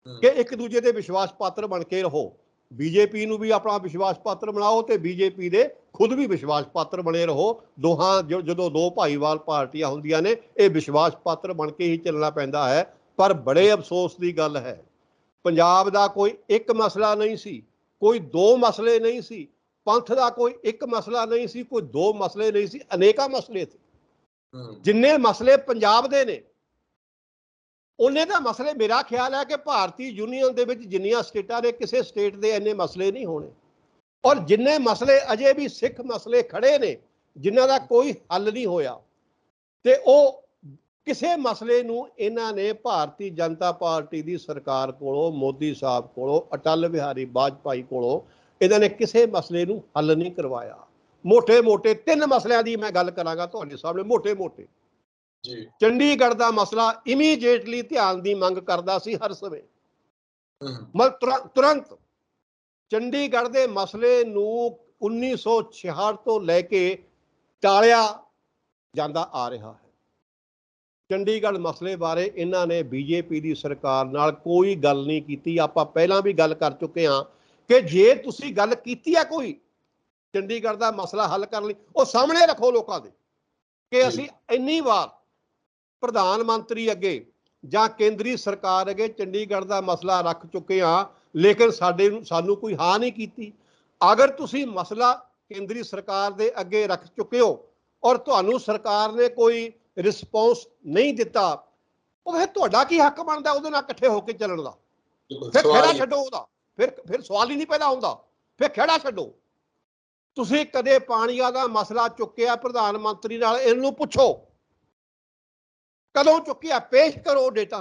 ਕਿ ਇੱਕ ਦੂਜੇ ਦੇ ਵਿਸ਼ਵਾਸ ਪਾਤਰ ਬਣ ਕੇ ਰਹੋ। ਬੀਜੇਪੀ ਨੂੰ ਵੀ ਆਪਣਾ ਵਿਸ਼ਵਾਸ ਪਾਤਰ ਬਣਾਓ ਤੇ ਬੀਜੇਪੀ ਦੇ ਖੁਦ ਵੀ ਵਿਸ਼ਵਾਸ ਪਾਤਰ ਬਣੇ ਰਹੋ। ਦੋਹਾਂ ਜਦੋਂ ਦੋ ਭਾਈਵਾਲ ਪਾਰਟੀਆਂ ਹੁੰਦੀਆਂ ਨੇ ਇਹ ਵਿਸ਼ਵਾਸ ਪਾਤਰ ਬਣ ਕੇ ਹੀ ਚੱਲਣਾ ਪੈਂਦਾ ਹੈ। ਪਰ ਬੜੇ ਅਫਸੋਸ ਦੀ ਗੱਲ ਹੈ ਪੰਜਾਬ ਦਾ ਕੋਈ ਇੱਕ ਮਸਲਾ ਨਹੀਂ ਸੀ, ਕੋਈ ਦੋ ਮਸਲੇ ਨਹੀਂ ਸੀ, ਪੰਥ ਦਾ ਕੋਈ ਇੱਕ ਮਸਲਾ ਨਹੀਂ ਸੀ, ਕੋਈ ਦੋ ਮਸਲੇ ਨਹੀਂ ਸੀ, ਅਨੇਕਾਂ ਮਸਲੇ ਸੀ। ਜਿੰਨੇ ਮਸਲੇ ਪੰਜਾਬ ਦੇ ਨੇ ਉਹਨੇ ਤਾਂ ਮਸਲੇ ਮੇਰਾ ਖਿਆਲ ਹੈ ਕਿ ਭਾਰਤੀ ਯੂਨੀਅਨ ਦੇ ਵਿੱਚ ਜਿੰਨੀਆਂ ਸਟੇਟਾਂ ਨੇ ਕਿਸੇ ਸਟੇਟ ਦੇ ਇੰਨੇ ਮਸਲੇ ਨਹੀਂ ਹੋਣੇ। ਔਰ ਜਿੰਨੇ ਮਸਲੇ ਅਜੇ ਵੀ ਸਿੱਖ ਮਸਲੇ ਖੜੇ ਨੇ ਜਿਨ੍ਹਾਂ ਦਾ ਕੋਈ ਹੱਲ ਨਹੀਂ ਹੋਇਆ ਤੇ ਉਹ ਕਿਸੇ ਮਸਲੇ ਨੂੰ ਇਹਨਾਂ ਨੇ ਭਾਰਤੀ ਜਨਤਾ ਪਾਰਟੀ ਦੀ ਸਰਕਾਰ ਕੋਲੋਂ ਮੋਦੀ ਸਾਹਿਬ ਕੋਲੋਂ ਅਟਲ ਬਿਹਾਰੀ ਵਾਜਪਾਈ ਕੋਲੋਂ ਇਹਨਾਂ ਨੇ ਕਿਸੇ ਮਸਲੇ ਨੂੰ ਹੱਲ ਨਹੀਂ ਕਰਵਾਇਆ। ਮੋਟੇ-ਮੋਟੇ 3 ਮਸਲਿਆਂ ਦੀ ਮੈਂ ਗੱਲ ਕਰਾਂਗਾ ਤੁਹਾਡੇ ਸਾਹਮਣੇ ਮੋਟੇ-ਮੋਟੇ। ਜੀ ਚੰਡੀਗੜ੍ਹ ਦਾ ਮਸਲਾ ਇਮੀਡੀਏਟਲੀ ਧਿਆਨ ਦੀ ਮੰਗ ਕਰਦਾ ਸੀ ਹਰ ਸਮੇਂ। ਮਤਲਬ ਤੁਰੰਤ ਚੰਡੀਗੜ੍ਹ ਦੇ ਮਸਲੇ ਨੂੰ 1966 ਤੋਂ ਲੈ ਕੇ ਟਾਲਿਆ ਜਾਂਦਾ ਆ ਰਿਹਾ ਹੈ। ਚੰਡੀਗੜ੍ਹ ਮਸਲੇ ਬਾਰੇ ਇਹਨਾਂ ਨੇ ਬੀਜੇਪੀ ਦੀ ਸਰਕਾਰ ਨਾਲ ਕੋਈ ਗੱਲ ਨਹੀਂ ਕੀਤੀ। ਆਪਾਂ ਪਹਿਲਾਂ ਵੀ ਗੱਲ ਕਰ ਚੁੱਕੇ ਹਾਂ ਕਿ ਜੇ ਤੁਸੀਂ ਗੱਲ ਕੀਤੀ ਹੈ ਕੋਈ ਚੰਡੀਗੜ੍ਹ ਦਾ ਮਸਲਾ ਹੱਲ ਕਰਨ ਲਈ ਉਹ ਸਾਹਮਣੇ ਰੱਖੋ ਲੋਕਾਂ ਦੇ ਕਿ ਅਸੀਂ ਇੰਨੀ ਵਾਰ ਪ੍ਰਧਾਨ ਮੰਤਰੀ ਅੱਗੇ ਜਾਂ ਕੇਂਦਰੀ ਸਰਕਾਰ ਅੱਗੇ ਚੰਡੀਗੜ੍ਹ ਦਾ ਮਸਲਾ ਰੱਖ ਚੁੱਕੇ ਹਾਂ ਲੇਕਿਨ ਸਾਨੂੰ ਕੋਈ ਹਾਂ ਨਹੀਂ ਕੀਤੀ। ਅਗਰ ਤੁਸੀਂ ਮਸਲਾ ਕੇਂਦਰੀ ਸਰਕਾਰ ਦੇ ਅੱਗੇ ਰੱਖ ਚੁੱਕੇ ਹੋ ਔਰ ਤੁਹਾਨੂੰ ਸਰਕਾਰ ਨੇ ਕੋਈ ਰਿਸਪੌਂਸ ਨਹੀਂ ਦਿੱਤਾ ਉਹ ਫਿਰ ਤੁਹਾਡਾ ਕੀ ਹੱਕ ਬਣਦਾ ਉਹਦੇ ਨਾਲ ਇਕੱਠੇ ਹੋ ਕੇ ਚੱਲਣ ਦਾ। ਫਿਰ ਖਹਿੜਾ ਛੱਡੋ ਉਹਦਾ, ਫਿਰ ਸਵਾਲ ਹੀ ਨਹੀਂ ਪੈਦਾ ਹੁੰਦਾ, ਫਿਰ ਖਹਿੜਾ ਛੱਡੋ। ਤੁਸੀਂ ਕਦੇ ਪਾਣੀਆਂ ਦਾ ਮਸਲਾ ਚੁੱਕਿਆ ਪ੍ਰਧਾਨ ਮੰਤਰੀ ਨਾਲ ਇਹਨੂੰ ਪੁੱਛੋ ਕਦੋਂ ਚੁੱਕਿਆ, ਪੇਸ਼ ਕਰੋ ਡੇਟਾ।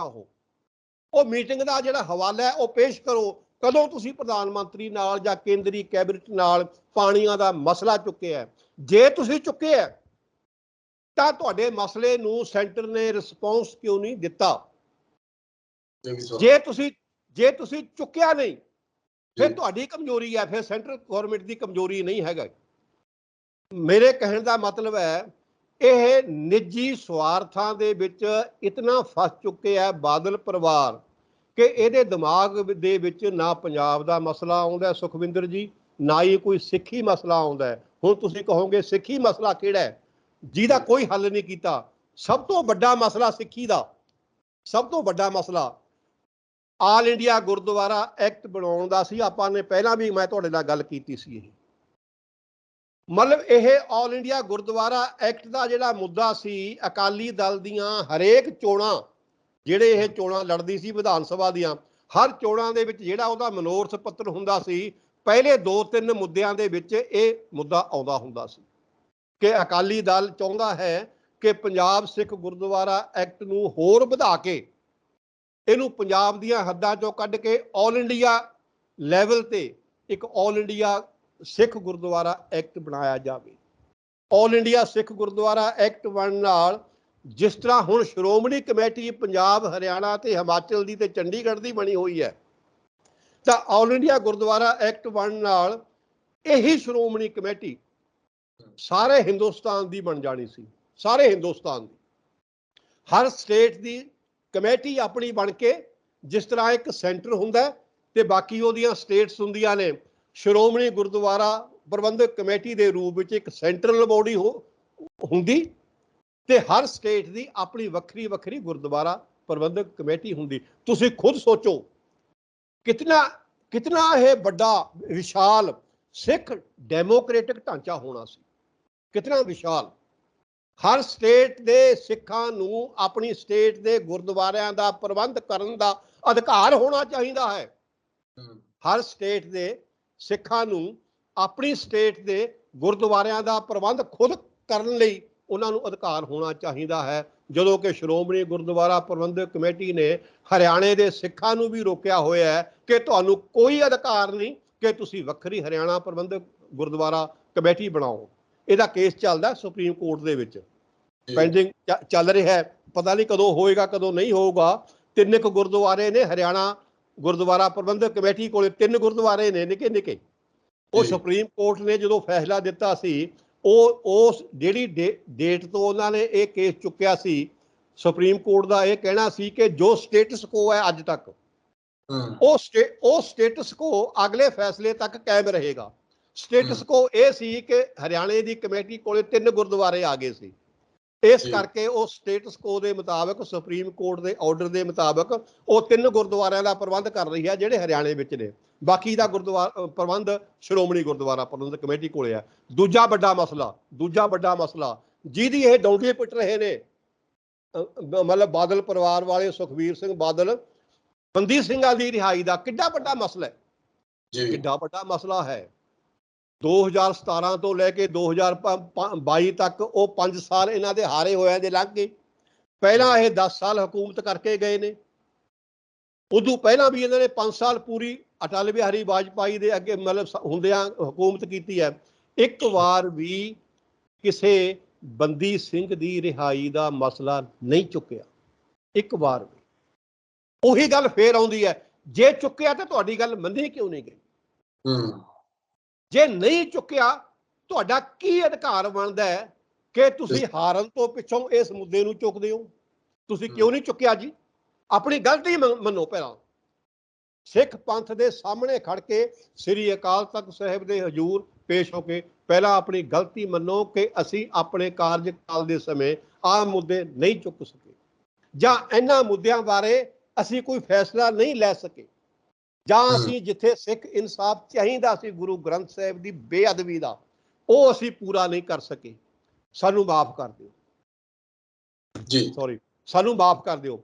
ਉਹ ਮੀਟਿੰਗ ਦਾ ਜਿਹੜਾ ਹਵਾਲਾ ਹੈ ਉਹ ਪੇਸ਼ ਕਰੋ ਕਦੋਂ ਤੁਸੀਂ ਪ੍ਰਧਾਨ ਮੰਤਰੀ ਨਾਲ ਜਾਂ ਕੇਂਦਰੀ ਕੈਬਨਿਟ ਨਾਲ ਪਾਣੀਆਂ ਦਾ ਮਸਲਾ ਚੁੱਕਿਆ। ਜੇ ਤੁਸੀਂ ਚੁੱਕਿਆ ਤਾਂ ਤੁਹਾਡੇ ਮਸਲੇ ਨੂੰ ਸੈਂਟਰ ਨੇ ਰਿਸਪੌਂਸ ਕਿਉਂ ਨਹੀਂ ਦਿੱਤਾ। ਜੇ ਤੁਸੀਂ ਚੁੱਕਿਆ ਨਹੀਂ ਫਿਰ ਤੁਹਾਡੀ ਕਮਜ਼ੋਰੀ ਹੈ, ਫਿਰ ਸੈਂਟਰਲ ਗਵਰਨਮੈਂਟ ਦੀ ਕਮਜ਼ੋਰੀ ਨਹੀਂ ਹੈਗਾ। ਮੇਰੇ ਕਹਿਣ ਦਾ ਮਤਲਬ ਹੈ ਇਹ ਨਿੱਜੀ ਸਵਾਰਥਾਂ ਦੇ ਵਿੱਚ ਇਤਨਾ ਫਸ ਚੁੱਕੇ ਹੈ ਬਾਦਲ ਪਰਿਵਾਰ ਕਿ ਇਹਦੇ ਦਿਮਾਗ ਦੇ ਵਿੱਚ ਨਾ ਪੰਜਾਬ ਦਾ ਮਸਲਾ ਆਉਂਦਾ ਸੁਖਵਿੰਦਰ ਜੀ, ਨਾ ਹੀ ਕੋਈ ਸਿੱਖੀ ਮਸਲਾ ਆਉਂਦਾ ਹੈ। ਹੁਣ ਤੁਸੀਂ ਕਹੋਗੇ ਸਿੱਖੀ ਮਸਲਾ ਕਿਹੜਾ ਹੈ ਜਿਹਦਾ ਕੋਈ ਹੱਲ ਨਹੀਂ ਕੀਤਾ। ਸਭ ਤੋਂ ਵੱਡਾ ਮਸਲਾ ਸਿੱਖੀ ਦਾ, ਸਭ ਤੋਂ ਵੱਡਾ ਮਸਲਾ ਆਲ ਇੰਡੀਆ ਗੁਰਦੁਆਰਾ ਐਕਟ ਬਣਾਉਣ ਦਾ ਸੀ। ਆਪਾਂ ਨੇ ਪਹਿਲਾਂ ਵੀ ਮੈਂ ਤੁਹਾਡੇ ਨਾਲ ਗੱਲ ਕੀਤੀ ਸੀ। ਇਹ ਮਤਲਬ ਇਹ ਆਲ ਇੰਡੀਆ ਗੁਰਦੁਆਰਾ ਐਕਟ ਦਾ ਜਿਹੜਾ ਮੁੱਦਾ ਸੀ ਅਕਾਲੀ ਦਲ ਦੀਆਂ ਹਰੇਕ ਚੋਣਾਂ ਜਿਹੜੇ ਇਹ ਚੋਣਾਂ ਲੜਦੀ ਸੀ ਵਿਧਾਨ ਸਭਾ ਦੀਆਂ ਹਰ ਚੋਣਾਂ ਦੇ ਵਿੱਚ ਜਿਹੜਾ ਉਹਦਾ ਮਨੋਰਥ ਪੱਤਰ ਹੁੰਦਾ ਸੀ ਪਹਿਲੇ 2-3 ਮੁੱਦਿਆਂ ਦੇ ਵਿੱਚ ਇਹ ਮੁੱਦਾ ਆਉਂਦਾ ਹੁੰਦਾ ਸੀ ਕਿ ਅਕਾਲੀ ਦਲ ਚਾਹੁੰਦਾ ਹੈ ਕਿ ਪੰਜਾਬ ਸਿੱਖ ਗੁਰਦੁਆਰਾ ਐਕਟ ਨੂੰ ਹੋਰ ਵਧਾ ਕੇ ਇਹਨੂੰ ਪੰਜਾਬ ਦੀਆਂ ਹੱਦਾਂ ਚੋਂ ਕੱਢ ਕੇ ਆਲ ਇੰਡੀਆ ਲੈਵਲ ਤੇ ਇੱਕ ਆਲ ਇੰਡੀਆ ਸਿੱਖ ਗੁਰਦੁਆਰਾ ਐਕਟ ਬਣਾਇਆ ਜਾਵੇ। ਆਲ ਇੰਡੀਆ ਸਿੱਖ ਗੁਰਦੁਆਰਾ ਐਕਟ ਬਣਨ ਨਾਲ ਜਿਸ ਤਰ੍ਹਾਂ ਹੁਣ ਸ਼੍ਰੋਮਣੀ ਕਮੇਟੀ ਪੰਜਾਬ ਹਰਿਆਣਾ ਤੇ ਹਿਮਾਚਲ ਦੀ ਤੇ ਚੰਡੀਗੜ੍ਹ ਦੀ ਬਣੀ ਹੋਈ ਹੈ ਤਾਂ ਆਲ ਇੰਡੀਆ ਗੁਰਦੁਆਰਾ ਐਕਟ ਬਣਨ ਨਾਲ ਇਹੀ ਸ਼੍ਰੋਮਣੀ ਕਮੇਟੀ ਸਾਰੇ ਹਿੰਦੁਸਤਾਨ ਦੀ ਬਣ ਜਾਣੀ ਸੀ। ਸਾਰੇ ਹਿੰਦੁਸਤਾਨ ਦੀ ਹਰ ਸਟੇਟ ਦੀ ਕਮੇਟੀ ਆਪਣੀ ਬਣ ਕੇ ਜਿਸ ਤਰ੍ਹਾਂ ਇੱਕ ਸੈਂਟਰ ਹੁੰਦਾ ਤੇ ਬਾਕੀ ਉਹਦੀਆਂ ਸਟੇਟਸ ਹੁੰਦੀਆਂ ਨੇ। ਸ਼੍ਰੋਮਣੀ ਗੁਰਦੁਆਰਾ ਪ੍ਰਬੰਧਕ ਕਮੇਟੀ ਦੇ ਰੂਪ ਵਿੱਚ ਇੱਕ ਸੈਂਟਰਲ ਬੋਡੀ ਹੁੰਦੀ ਤੇ ਹਰ ਸਟੇਟ ਦੀ ਆਪਣੀ ਵੱਖਰੀ ਵੱਖਰੀ ਗੁਰਦੁਆਰਾ ਪ੍ਰਬੰਧਕ ਕਮੇਟੀ ਹੁੰਦੀ। ਤੁਸੀਂ ਖੁਦ ਸੋਚੋ ਕਿਤਨਾ ਇਹ ਵੱਡਾ ਵਿਸ਼ਾਲ ਸਿੱਖ ਡੈਮੋਕ੍ਰੈਟਿਕ ਢਾਂਚਾ ਹੋਣਾ ਸੀ, ਕਿਤਨਾ ਵਿਸ਼ਾਲ। ਹਰ ਸਟੇਟ ਦੇ ਸਿੱਖਾਂ ਨੂੰ ਆਪਣੀ ਸਟੇਟ ਦੇ ਗੁਰਦੁਆਰਿਆਂ ਦਾ ਪ੍ਰਬੰਧ ਕਰਨ ਦਾ ਅਧਿਕਾਰ ਹੋਣਾ ਚਾਹੀਦਾ ਹੈ। ਹਰ ਸਟੇਟ ਦੇ ਸਿੱਖਾਂ ਨੂੰ ਆਪਣੀ ਸਟੇਟ ਦੇ ਗੁਰਦੁਆਰਿਆਂ ਦਾ ਪ੍ਰਬੰਧ ਖੁਦ ਕਰਨ ਲਈ ਉਹਨਾਂ ਨੂੰ ਅਧਿਕਾਰ ਹੋਣਾ ਚਾਹੀਦਾ ਹੈ। ਜਦੋਂ ਕਿ ਸ਼੍ਰੋਮਣੀ ਗੁਰਦੁਆਰਾ ਪ੍ਰਬੰਧਕ ਕਮੇਟੀ ਨੇ ਹਰਿਆਣੇ ਦੇ ਸਿੱਖਾਂ ਨੂੰ ਵੀ ਰੋਕਿਆ ਹੋਇਆ ਹੈ ਕਿ ਤੁਹਾਨੂੰ ਕੋਈ ਅਧਿਕਾਰ ਨਹੀਂ ਕਿ ਤੁਸੀਂ ਵੱਖਰੀ ਹਰਿਆਣਾ ਪ੍ਰਬੰਧਕ ਗੁਰਦੁਆਰਾ ਕਮੇਟੀ ਬਣਾਓ। ਇਹਦਾ ਕੇਸ ਚੱਲਦਾ ਸੁਪਰੀਮ ਕੋਰਟ ਦੇ ਵਿੱਚ, ਪੈਂਡਿੰਗ ਚੱਲ ਰਿਹਾ ਹੈ। ਪਤਾ ਨਹੀਂ ਕਦੋਂ ਹੋਏਗਾ ਕਦੋਂ ਨਹੀਂ ਹੋਊਗਾ। 3 ਗੁਰਦੁਆਰੇ ਨੇ ਹਰਿਆਣਾ ਗੁਰਦੁਆਰਾ ਪ੍ਰਬੰਧਕ ਕਮੇਟੀ ਕੋਲ, 3 ਗੁਰਦੁਆਰੇ ਨੇ ਨਿੱਕੇ ਨਿੱਕੇ। ਉਹ ਸੁਪਰੀਮ ਕੋਰਟ ਨੇ ਜਦੋਂ ਫੈਸਲਾ ਦਿੱਤਾ ਸੀ, ਉਹ ਉਸ ਜਿਹੜੀ ਡੇਟ ਤੋਂ ਉਹਨਾਂ ਨੇ ਇਹ ਕੇਸ ਚੁੱਕਿਆ ਸੀ, ਸੁਪਰੀਮ ਕੋਰਟ ਦਾ ਇਹ ਕਹਿਣਾ ਸੀ ਕਿ ਜੋ ਸਟੇਟਸ ਕੋ ਹੈ ਅੱਜ ਤੱਕ, ਉਹ ਸਟੇਟਸ ਕੋ ਅਗਲੇ ਫੈਸਲੇ ਤੱਕ ਕਾਇਮ ਰਹੇਗਾ। ਸਟੇਟਸ ਕੋ ਇਹ ਸੀ ਕਿ ਹਰਿਆਣੇ ਦੀ ਕਮੇਟੀ ਕੋਲੇ 3 ਗੁਰਦੁਆਰੇ ਆ ਗਏ ਸੀ। ਇਸ ਕਰਕੇ ਉਹ ਸਟੇਟਸ ਕੋ ਦੇ ਮੁਤਾਬਕ, ਸੁਪਰੀਮ ਕੋਰਟ ਦੇ ਆਰਡਰ ਦੇ ਮੁਤਾਬਕ ਉਹ 3 ਗੁਰਦੁਆਰਿਆਂ ਦਾ ਪ੍ਰਬੰਧ ਕਰ ਰਹੀ ਹੈ ਜਿਹੜੇ ਹਰਿਆਣੇ ਵਿੱਚ ਨੇ। ਬਾਕੀ ਦਾ ਗੁਰਦੁਆਰਾ ਪ੍ਰਬੰਧ ਸ਼੍ਰੋਮਣੀ ਗੁਰਦੁਆਰਾ ਪ੍ਰਬੰਧਕ ਕਮੇਟੀ ਕੋਲੇ ਹੈ। ਦੂਜਾ ਵੱਡਾ ਮਸਲਾ ਜਿਹਦੀ ਇਹ ਡੌਂਗੇ ਪਿੱਟ ਰਹੇ ਨੇ, ਮਤਲਬ ਬਾਦਲ ਪਰਿਵਾਰ ਵਾਲੇ, ਸੁਖਬੀਰ ਸਿੰਘ ਬਾਦਲ, ਬੰਦੀ ਸਿੰਘਾਂ ਦੀ ਰਿਹਾਈ ਦਾ ਕਿੱਡਾ ਵੱਡਾ ਮਸਲਾ ਹੈ, ਕਿੱਡਾ ਵੱਡਾ ਮਸਲਾ ਹੈ। 2017 ਤੋਂ ਲੈ ਕੇ 2022 ਤੱਕ ਉਹ 5 ਸਾਲ ਇਹਨਾਂ ਦੇ ਹਾਰੇ ਹੋਇਆਂ ਦੇ ਲੰਘ ਗਏ। ਪਹਿਲਾਂ ਇਹ 10 ਸਾਲ ਹਕੂਮਤ ਕਰਕੇ ਗਏ ਨੇ। ਉਦੋਂ ਪਹਿਲਾਂ ਵੀ ਇਹਨਾਂ ਨੇ 5 ਸਾਲ ਪੂਰੀ ਅਟਲ ਬਿਹਾਰੀ ਵਾਜਪਾਈ ਦੇ ਅੱਗੇ ਮਤਲਬ ਹੁੰਦਿਆਂ ਹਕੂਮਤ ਕੀਤੀ ਹੈ। ਇੱਕ ਵਾਰ ਵੀ ਕਿਸੇ ਬੰਦੀ ਸਿੰਘ ਦੀ ਰਿਹਾਈ ਦਾ ਮਸਲਾ ਨਹੀਂ ਚੁੱਕਿਆ, ਇੱਕ ਵਾਰ ਵੀ। ਉਹੀ ਗੱਲ ਫੇਰ ਆਉਂਦੀ ਹੈ, ਜੇ ਚੁੱਕਿਆ ਤਾਂ ਤੁਹਾਡੀ ਗੱਲ ਮੰਨੀ ਕਿਉਂ ਨਹੀਂ ਗਈ? ਜੇ ਨਹੀਂ ਚੁੱਕਿਆ, ਤੁਹਾਡਾ ਕੀ ਅਧਿਕਾਰ ਬਣਦਾ ਹੈ ਕਿ ਤੁਸੀਂ ਹਾਰਨ ਤੋਂ ਪਿੱਛੋਂ ਇਸ ਮੁੱਦੇ ਨੂੰ ਚੁੱਕਦੇ ਹੋ? ਤੁਸੀਂ ਕਿਉਂ ਨਹੀਂ ਚੁੱਕਿਆ ਜੀ? ਆਪਣੀ ਗਲਤੀ ਮੰਨੋ ਪਹਿਲਾਂ। ਸਿੱਖ ਪੰਥ ਦੇ ਸਾਹਮਣੇ ਖੜ ਕੇ ਸ੍ਰੀ ਅਕਾਲ ਤਖਤ ਸਾਹਿਬ ਦੇ ਹਜ਼ੂਰ ਪੇਸ਼ ਹੋ ਕੇ ਪਹਿਲਾਂ ਆਪਣੀ ਗਲਤੀ ਮੰਨੋ ਕਿ ਅਸੀਂ ਆਪਣੇ ਕਾਰਜਕਾਲ ਦੇ ਸਮੇਂ ਆਹ ਮੁੱਦੇ ਨਹੀਂ ਚੁੱਕ ਸਕੇ, ਜਾਂ ਇਹਨਾਂ ਮੁੱਦਿਆਂ ਬਾਰੇ ਅਸੀਂ ਕੋਈ ਫੈਸਲਾ ਨਹੀਂ ਲੈ ਸਕੇ, ਜਾਂ ਅਸੀਂ ਜਿੱਥੇ ਸਿੱਖ ਇਨਸਾਫ ਚਾਹੀਦਾ ਸੀ ਗੁਰੂ ਗ੍ਰੰਥ ਸਾਹਿਬ ਦੀ ਬੇਅਦਬੀ ਦਾ, ਉਹ ਅਸੀਂ ਪੂਰਾ ਨਹੀਂ ਕਰ ਸਕੇ। ਸਾਨੂੰ ਮਾਫ ਕਰ ਦਿਓ ਜੀ, ਸਾਨੂੰ ਮਾਫ ਕਰ ਦਿਓ।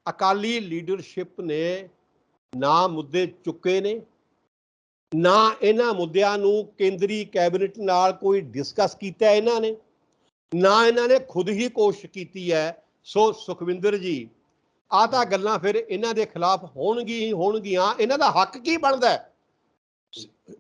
ਅਕਾਲੀ ਲੀਡਰਸ਼ਿਪ ਨੇ ਨਾ ਮੁੱਦੇ ਚੁੱਕੇ ਨੇ, ਨਾ ਇਹਨਾਂ ਮੁੱਦਿਆਂ ਨੂੰ ਕੇਂਦਰੀ ਕੈਬਨਿਟ ਨਾਲ ਕੋਈ ਡਿਸਕਸ ਕੀਤਾ ਇਹਨਾਂ ਨੇ, ਨਾ ਇਹਨਾਂ ਨੇ ਖੁਦ ਹੀ ਕੋਸ਼ਿਸ਼ ਕੀਤੀ ਹੈ। ਸੋ ਸੁਖਵਿੰਦਰ ਜੀ, ਆਹ ਤਾਂ ਗੱਲਾਂ ਫਿਰ ਇਹਨਾਂ ਦੇ ਖਿਲਾਫ ਹੋਣਗੀਆਂ। ਇਹਨਾਂ ਦਾ ਹੱਕ ਕੀ ਬਣਦਾ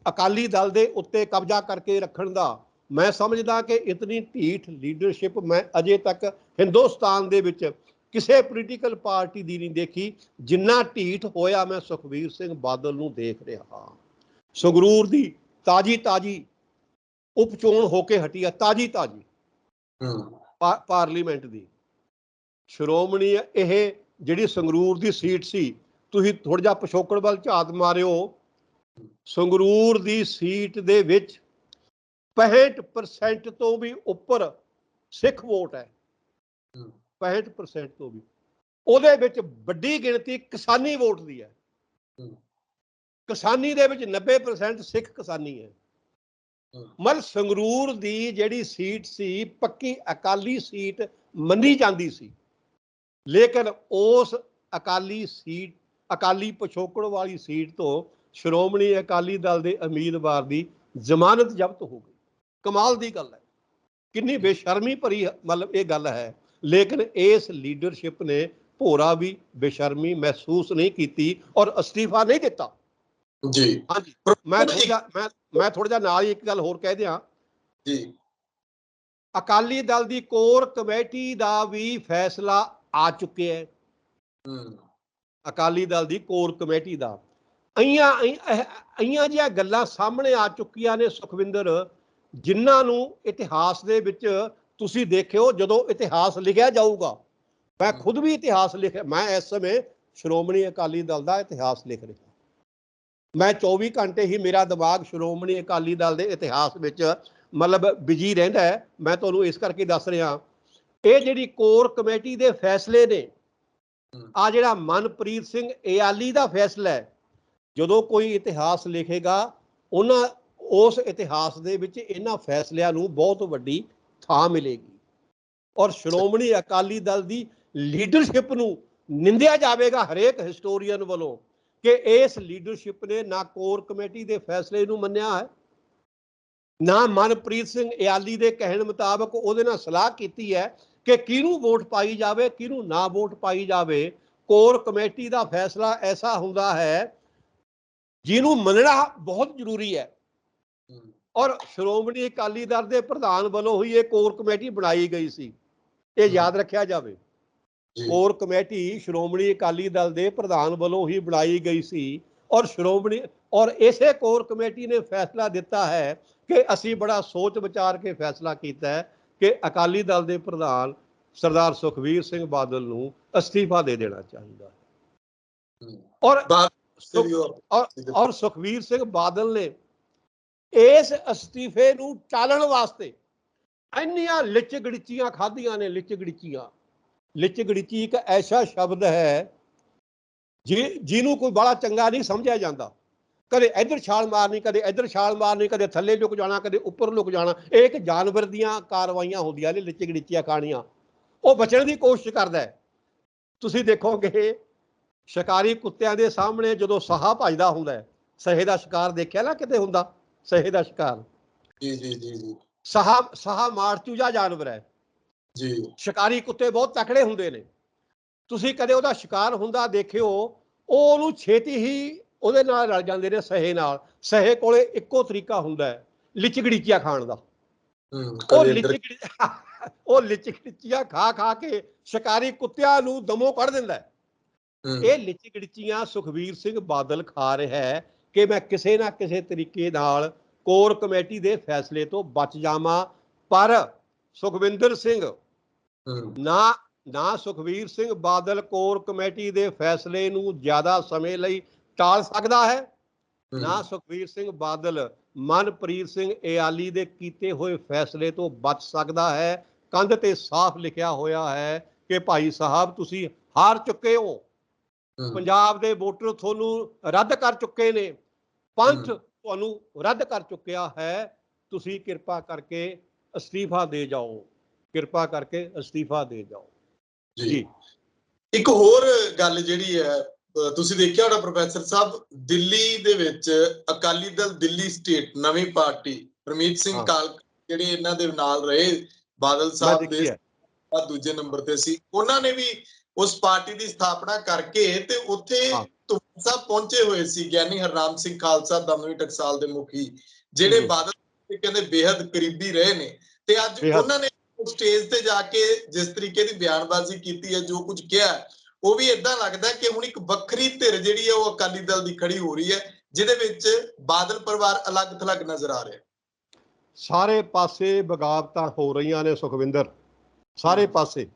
ਅਕਾਲੀ ਦਲ ਦੇ ਉੱਤੇ ਕਬਜ਼ਾ ਕਰਕੇ ਰੱਖਣ ਦਾ? ਮੈਂ ਸਮਝਦਾ ਕਿ ਇਤਨੀ ਢੀਠ ਲੀਡਰਸ਼ਿਪ ਮੈਂ ਅਜੇ ਤੱਕ ਹਿੰਦੁਸਤਾਨ ਦੇ ਵਿੱਚ ਕਿਸੇ ਪੋਲੀਟੀਕਲ ਪਾਰਟੀ ਦੀ ਨਹੀਂ ਦੇਖੀ, ਜਿੰਨਾ ਢੀਠ ਹੋਇਆ ਮੈਂ ਸੁਖਬੀਰ ਸਿੰਘ ਬਾਦਲ ਨੂੰ ਦੇਖ ਰਿਹਾ ਹਾਂ। ਸੰਗਰੂਰ ਦੀ ਤਾਜੀ ਉਪਚੋਣ ਹੋ ਕੇ ਹਟੀ ਆ, ਤਾਜੀ ਪਾਰਲੀਮੈਂਟ ਦੀ। ਸ਼੍ਰੋਮਣੀ ਇਹ ਜਿਹੜੀ ਸੰਗਰੂਰ ਦੀ ਸੀਟ ਸੀ, ਤੁਸੀਂ ਥੋੜਾ ਜਿਹਾ ਪਿਛੋਕੜ ਵੱਲ ਝਾਤ ਮਾਰਿਓ, ਸੰਗਰੂਰ ਦੀ ਸੀਟ ਦੇ ਵਿੱਚ 65% ਤੋਂ ਵੀ ਉੱਪਰ ਸਿੱਖ ਵੋਟ ਹੈ। 65% ਤੋਂ ਵੀ, ਉਹਦੇ ਵਿੱਚ ਵੱਡੀ ਗਿਣਤੀ ਕਿਸਾਨੀ ਵੋਟ ਦੀ ਹੈ। ਕਿਸਾਨੀ ਦੇ ਵਿੱਚ 90% ਸਿੱਖ ਕਿਸਾਨੀ ਹੈ। ਮਤਲਬ ਸੰਗਰੂਰ ਦੀ ਜਿਹੜੀ ਸੀਟ ਸੀ, ਪੱਕੀ ਅਕਾਲੀ ਸੀਟ ਮੰਨੀ ਜਾਂਦੀ ਸੀ, ਲੇਕਿਨ ਉਸ ਅਕਾਲੀ ਪਿਛੋਕੜ ਵਾਲੀ ਸੀਟ ਤੋਂ ਸ਼੍ਰੋਮਣੀ ਅਕਾਲੀ ਦਲ ਦੇ ਉਮੀਦਵਾਰ ਦੀ ਜ਼ਮਾਨਤ ਜ਼ਬਤ ਹੋ ਗਈ। ਕਮਾਲ ਦੀ ਗੱਲ ਹੈ, ਕਿੰਨੀ ਬੇਸ਼ਰਮੀ ਭਰੀ ਮਤਲਬ ਇਹ ਗੱਲ ਹੈ। ਲੇਕਿਨ ਇਸ ਲੀਡਰਸ਼ਿਪ ਨੇ ਭੋਰਾ ਵੀ ਬੇਸ਼ਰਮੀ ਮਹਿਸੂਸ ਨਹੀਂ ਕੀਤੀ ਔਰ ਅਸਤੀਫਾ ਨਹੀਂ ਦਿੱਤਾ ਜੀ। ਹਾਂਜੀ, ਮੈਂ ਥੋੜਾ ਜਿਹਾ ਨਾਲ ਹੀ ਇੱਕ ਗੱਲ ਹੋਰ ਕਹਿ ਦਿਆਂ ਜੀ। ਅਕਾਲੀ ਦਲ ਦੀ ਕੋਰ ਕਮੇਟੀ ਦਾ ਵੀ ਫੈਸਲਾ ਆ ਚੁੱਕਿਆ ਹੈ। ਅਕਾਲੀ ਦਲ ਦੀ ਕੋਰ ਕਮੇਟੀ ਦਾ ਅਈਆਂ ਜਿਹੀਆਂ ਗੱਲਾਂ ਸਾਹਮਣੇ ਆ ਚੁੱਕੀਆਂ ਨੇ ਸੁਖਵਿੰਦਰ, ਜਿਨ੍ਹਾਂ ਨੂੰ ਇਤਿਹਾਸ ਦੇ ਵਿੱਚ ਤੁਸੀਂ ਦੇਖਿਓ। ਜਦੋਂ ਇਤਿਹਾਸ ਲਿਖਿਆ ਜਾਊਗਾ, ਮੈਂ ਖੁਦ ਵੀ ਇਤਿਹਾਸ ਲਿਖਿਆ, ਮੈਂ ਇਸ ਸਮੇਂ ਸ਼੍ਰੋਮਣੀ ਅਕਾਲੀ ਦਲ ਦਾ ਇਤਿਹਾਸ ਲਿਖ ਰਿਹਾ। ਮੈਂ 24 ਘੰਟੇ ਹੀ ਮੇਰਾ ਦਿਮਾਗ ਸ਼੍ਰੋਮਣੀ ਅਕਾਲੀ ਦਲ ਦੇ ਇਤਿਹਾਸ ਵਿੱਚ ਮਤਲਬ ਬਿਜੀ ਰਹਿੰਦਾ ਹੈ। ਮੈਂ ਤੁਹਾਨੂੰ ਇਸ ਕਰਕੇ ਦੱਸ ਰਿਹਾ, ਇਹ ਜਿਹੜੀ ਕੋਰ ਕਮੇਟੀ ਦੇ ਫੈਸਲੇ ਨੇ, ਆ ਜਿਹੜਾ ਮਨਪ੍ਰੀਤ ਸਿੰਘ ਇਆਲੀ ਦਾ ਫੈਸਲਾ ਹੈ, ਜਦੋਂ ਕੋਈ ਇਤਿਹਾਸ ਲਿਖੇਗਾ ਉਸ ਇਤਿਹਾਸ ਦੇ ਵਿੱਚ ਇਹਨਾਂ ਫੈਸਲਿਆਂ ਨੂੰ ਬਹੁਤ ਵੱਡੀ ਥਾਂ ਮਿਲੇਗੀ। ਔਰ ਸ਼੍ਰੋਮਣੀ ਅਕਾਲੀ ਦਲ ਦੀ ਲੀਡਰਸ਼ਿਪ ਨੂੰ ਨਿੰਦਿਆ ਜਾਵੇਗਾ ਹਰੇਕ ਹਿਸਟੋਰੀਅਨ ਵੱਲੋਂ ਕਿ ਇਸ ਲੀਡਰਸ਼ਿਪ ਨੇ ਨਾ ਕੋਰ ਕਮੇਟੀ ਦੇ ਫੈਸਲੇ ਨੂੰ ਮੰਨਿਆ ਹੈ, ਨਾ ਮਨਪ੍ਰੀਤ ਸਿੰਘ ਇਆਲੀ ਦੇ ਕਹਿਣ ਮੁਤਾਬਕ ਉਹਦੇ ਨਾਲ ਸਲਾਹ ਕੀਤੀ ਹੈ ਕਿ ਕਿਹਨੂੰ ਵੋਟ ਪਾਈ ਜਾਵੇ, ਕਿਹਨੂੰ ਨਾ ਵੋਟ ਪਾਈ ਜਾਵੇ। ਕੋਰ ਕਮੇਟੀ ਦਾ ਫੈਸਲਾ ਐਸਾ ਹੁੰਦਾ ਹੈ ਜਿਹਨੂੰ ਮੰਨਣਾ ਬਹੁਤ ਜ਼ਰੂਰੀ ਹੈ। ਔਰ ਸ਼੍ਰੋਮਣੀ ਅਕਾਲੀ ਦਲ ਦੇ ਪ੍ਰਧਾਨ ਵੱਲੋਂ ਹੀ ਇਹ ਕੋਰ ਕਮੇਟੀ ਬਣਾਈ ਗਈ ਸੀ, ਇਹ ਯਾਦ ਰੱਖਿਆ ਜਾਵੇ। ਕੋਰ ਕਮੇਟੀ ਸ਼੍ਰੋਮਣੀ ਅਕਾਲੀ ਦਲ ਦੇ ਪ੍ਰਧਾਨ ਵੱਲੋਂ ਹੀ ਬਣਾਈ ਗਈ ਸੀ ਔਰ ਇਸੇ ਕੋਰ ਕਮੇਟੀ ਨੇ ਫੈਸਲਾ ਦਿੱਤਾ ਹੈ ਕਿ ਅਸੀਂ ਬੜਾ ਸੋਚ ਵਿਚਾਰ ਕੇ ਫੈਸਲਾ ਕੀਤਾ ਹੈ ਕਿ ਅਕਾਲੀ ਦਲ ਦੇ ਪ੍ਰਧਾਨ ਸਰਦਾਰ ਸੁਖਬੀਰ ਸਿੰਘ ਬਾਦਲ ਨੂੰ ਅਸਤੀਫਾ ਦੇ ਦੇਣਾ ਚਾਹੀਦਾ ਹੈ। ਔਰ ਸੁਖਬੀਰ ਸਿੰਘ ਬਾਦਲ ਨੇ ਇਸ ਅਸਤੀਫੇ ਨੂੰ ਟਾਲਣ ਵਾਸਤੇ ਇੰਨੀਆਂ ਲਿਚ ਗੜੀਚੀਆਂ ਖਾਧੀਆਂ ਨੇ। ਲਿਚ ਗੜੀਚੀ ਇੱਕ ਐਸਾ ਸ਼ਬਦ ਹੈ ਜਿਹਨੂੰ ਕੋਈ ਬੜਾ ਚੰਗਾ ਨਹੀਂ ਸਮਝਿਆ ਜਾਂਦਾ। ਕਦੇ ਇੱਧਰ ਛਾਲ ਮਾਰਨੀ, ਕਦੇ ਇੱਧਰ ਛਾਲ ਮਾਰਨੀ, ਕਦੇ ਥੱਲੇ ਲੁਕ ਜਾਣਾ, ਕਦੇ ਉੱਪਰ ਲੁਕ ਜਾਣਾ। ਇਹ ਇੱਕ ਜਾਨਵਰ ਦੀਆਂ ਕਾਰਵਾਈਆਂ ਹੁੰਦੀਆਂ ਨੇ, ਲਿਚ ਗੜੀਚੀਆਂ ਖਾਣੀਆਂ। ਉਹ ਬਚਣ ਦੀ ਕੋਸ਼ਿਸ਼ ਕਰਦਾ ਹੈ। ਤੁਸੀਂ ਦੇਖੋਗੇ ਸ਼ਿਕਾਰੀ ਕੁੱਤਿਆਂ ਦੇ ਸਾਹਮਣੇ ਜਦੋਂ ਸਾਹਾ ਭੱਜਦਾ ਹੁੰਦਾ ਹੈ, ਸਹੇ ਦਾ ਸ਼ਿਕਾਰ ਦੇਖਿਆ ਨਾ ਕਿਤੇ ਹੁੰਦਾ, ਸਹੇ ਦਾ ਸ਼ਿਕਾਰ। ਜੀ। ਸਾਹਾ ਮਾਰਚੂਜਾ ਜਾਨਵਰ ਹੈ ਜੀ। ਸ਼ਿਕਾਰੀ ਕੁੱਤੇ ਬਹੁਤ ਤਕੜੇ ਹੁੰਦੇ ਨੇ। ਤੁਸੀਂ ਕਦੇ ਉਹਦਾ ਸ਼ਿਕਾਰ ਹੁੰਦਾ ਦੇਖਿਓ, ਉਹ ਉਹਨੂੰ ਛੇਤੀ ਹੀ ਉਹਦੇ ਨਾਲ ਰਲ ਜਾਂਦੇ ਨੇ, ਸਹੇ ਨਾਲ। ਸਹੇ ਕੋਲੇ ਇੱਕੋ ਤਰੀਕਾ ਹੁੰਦਾ ਹੈ ਲਿਚ ਗੜੀਚੀਆਂ ਖਾਣ ਦਾ। ਉਹ ਲਿਚ ਗੜੀਚੀਆਂ ਖਾ ਕੇ ਸ਼ਿਕਾਰੀ ਕੁੱਤਿਆਂ ਨੂੰ ਦਮੋਂ ਕੱਢ ਦਿੰਦਾ ਹੈ। ਇਹ ਲਿਚ ਗੜੀਚੀਆਂ ਸੁਖਬੀਰ ਸਿੰਘ ਬਾਦਲ ਖਾ ਰਿਹਾ ਹੈ ਕਿ ਮੈਂ ਕਿਸੇ ਨਾ ਕਿਸੇ ਤਰੀਕੇ ਨਾਲ ਕੋਰ ਕਮੇਟੀ ਦੇ ਫੈਸਲੇ ਤੋਂ ਬਚ ਜਾਵਾਂ। ਪਰ ਸੁਖਵਿੰਦਰ ਸਿੰਘ ਨਾ ਸੁਖਬੀਰ ਸਿੰਘ ਬਾਦਲ ਕੋਰ ਕਮੇਟੀ ਦੇ ਫੈਸਲੇ ਨੂੰ ਜ਼ਿਆਦਾ ਸਮੇਂ ਲਈ ਟਾਲ ਸਕਦਾ ਹੈ, ਨਾ ਸੁਖਬੀਰ ਸਿੰਘ ਬਾਦਲ ਮਨਪ੍ਰੀਤ ਸਿੰਘ ਇਆਲੀ ਦੇ ਕੀਤੇ ਹੋਏ ਫੈਸਲੇ ਤੋਂ ਬਚ ਸਕਦਾ ਹੈ। ਕੰਧ ਤੇ ਸਾਫ਼ ਲਿਖਿਆ ਹੋਇਆ ਹੈ ਕਿ ਭਾਈ ਸਾਹਿਬ ਤੁਸੀਂ ਹਾਰ ਚੁੱਕੇ ਹੋ, ਪੰਜਾਬ ਦੇ ਵੋਟਰ ਤੁਹਾਨੂੰ ਰੱਦ ਕਰ ਚੁੱਕੇ ਨੇ, ਪੰਥ ਤੁਹਾਨੂੰ ਰੱਦ ਕਰ ਚੁੱਕਿਆ ਹੈ। ਤੁਸੀਂ ਕਿਰਪਾ ਕਰਕੇ ਅਸਤੀਫਾ ਦੇ ਜਾਓ, ਕਿਰਪਾ ਕਰਕੇ ਅਸਤੀਫਾ ਦੇ ਜਾਓ ਜੀ। ਇੱਕ ਹੋਰ ਗੱਲ ਜਿਹੜੀ ਹੈ, ਤੁਸੀਂ ਦੇਖਿਆ ਹੋਣਾ ਪ੍ਰੋਫੈਸਰ ਸਾਹਿਬ, ਦਿੱਲੀ ਦੇ ਵਿੱਚ ਅਕਾਲੀ ਦਲ ਦਿੱਲੀ ਸਟੇਟ ਨਵੀਂ ਪਾਰਟੀ ਪਰਮੀਤ ਸਿੰਘ ਕਾਲ ਜਿਹੜੇ ਇਹਨਾਂ ਦੇ ਨਾਲ ਰਹੇ ਬਾਦਲ ਸਾਹਿਬ ਦੇ ਦੂਜੇ ਨੰਬਰ ਤੇ ਸੀ, ਉਹਨਾਂ ਨੇ ਵੀ ਉਸ ਪਾਰਟੀ ਦੀ ਸਥਾਪਨਾ ਕਰਕੇ ਤੇ ਉੱਥੇ ਸਾਹਿਬ ਪਹੁੰਚੇ ਹੋਏ ਸੀ। ਗਿਆਨੀ ਹਰਨਾਮ ਸਿੰਘ ਖਾਲਸਾ ਦਮਦਮੀ ਟਕਸਾਲ ਦੇ ਮੁਖੀ, ਜਿਹੜੇ ਬਾਦਲ ਕਹਿੰਦੇ ਬੇਹੱਦ ਕਰੀਬੀ ਰਹੇ ਨੇ। ਤੇ ਅੱਜ ਉਹਨਾਂ ਨੇ ਸਟੇਜ ਤੇ ਜਾ ਕੇ ਜਿਸ ਤਰੀਕੇ ਦੀ ਬਿਆਨਬਾਜ਼ੀ ਕੀਤੀ ਹੈ, ਜੋ ਕੁਝ ਕਿਹਾ, ਉਹ ਵੀ ਏਦਾਂ ਲੱਗਦਾ ਕਿ ਹੁਣ ਇੱਕ ਵੱਖਰੀ ਧਿਰ ਜਿਹੜੀ ਹੈ ਉਹ ਅਕਾਲੀ ਦਲ ਦੀ ਖੜੀ ਹੋ ਰਹੀ ਹੈ, ਜਿਹਦੇ ਵਿੱਚ ਬਾਦਲ ਪਰਿਵਾਰ ਅਲੱਗ ਥਲੱਗ ਨਜ਼ਰ ਆ ਰਿਹਾ। ਸਾਰੇ ਪਾਸੇ ਬਗਾਵਤਾਂ ਹੋ ਰਹੀਆਂ ਨੇ ਸੁਖਵਿੰਦਰ, ਸਾਰੇ ਪਾਸੇ।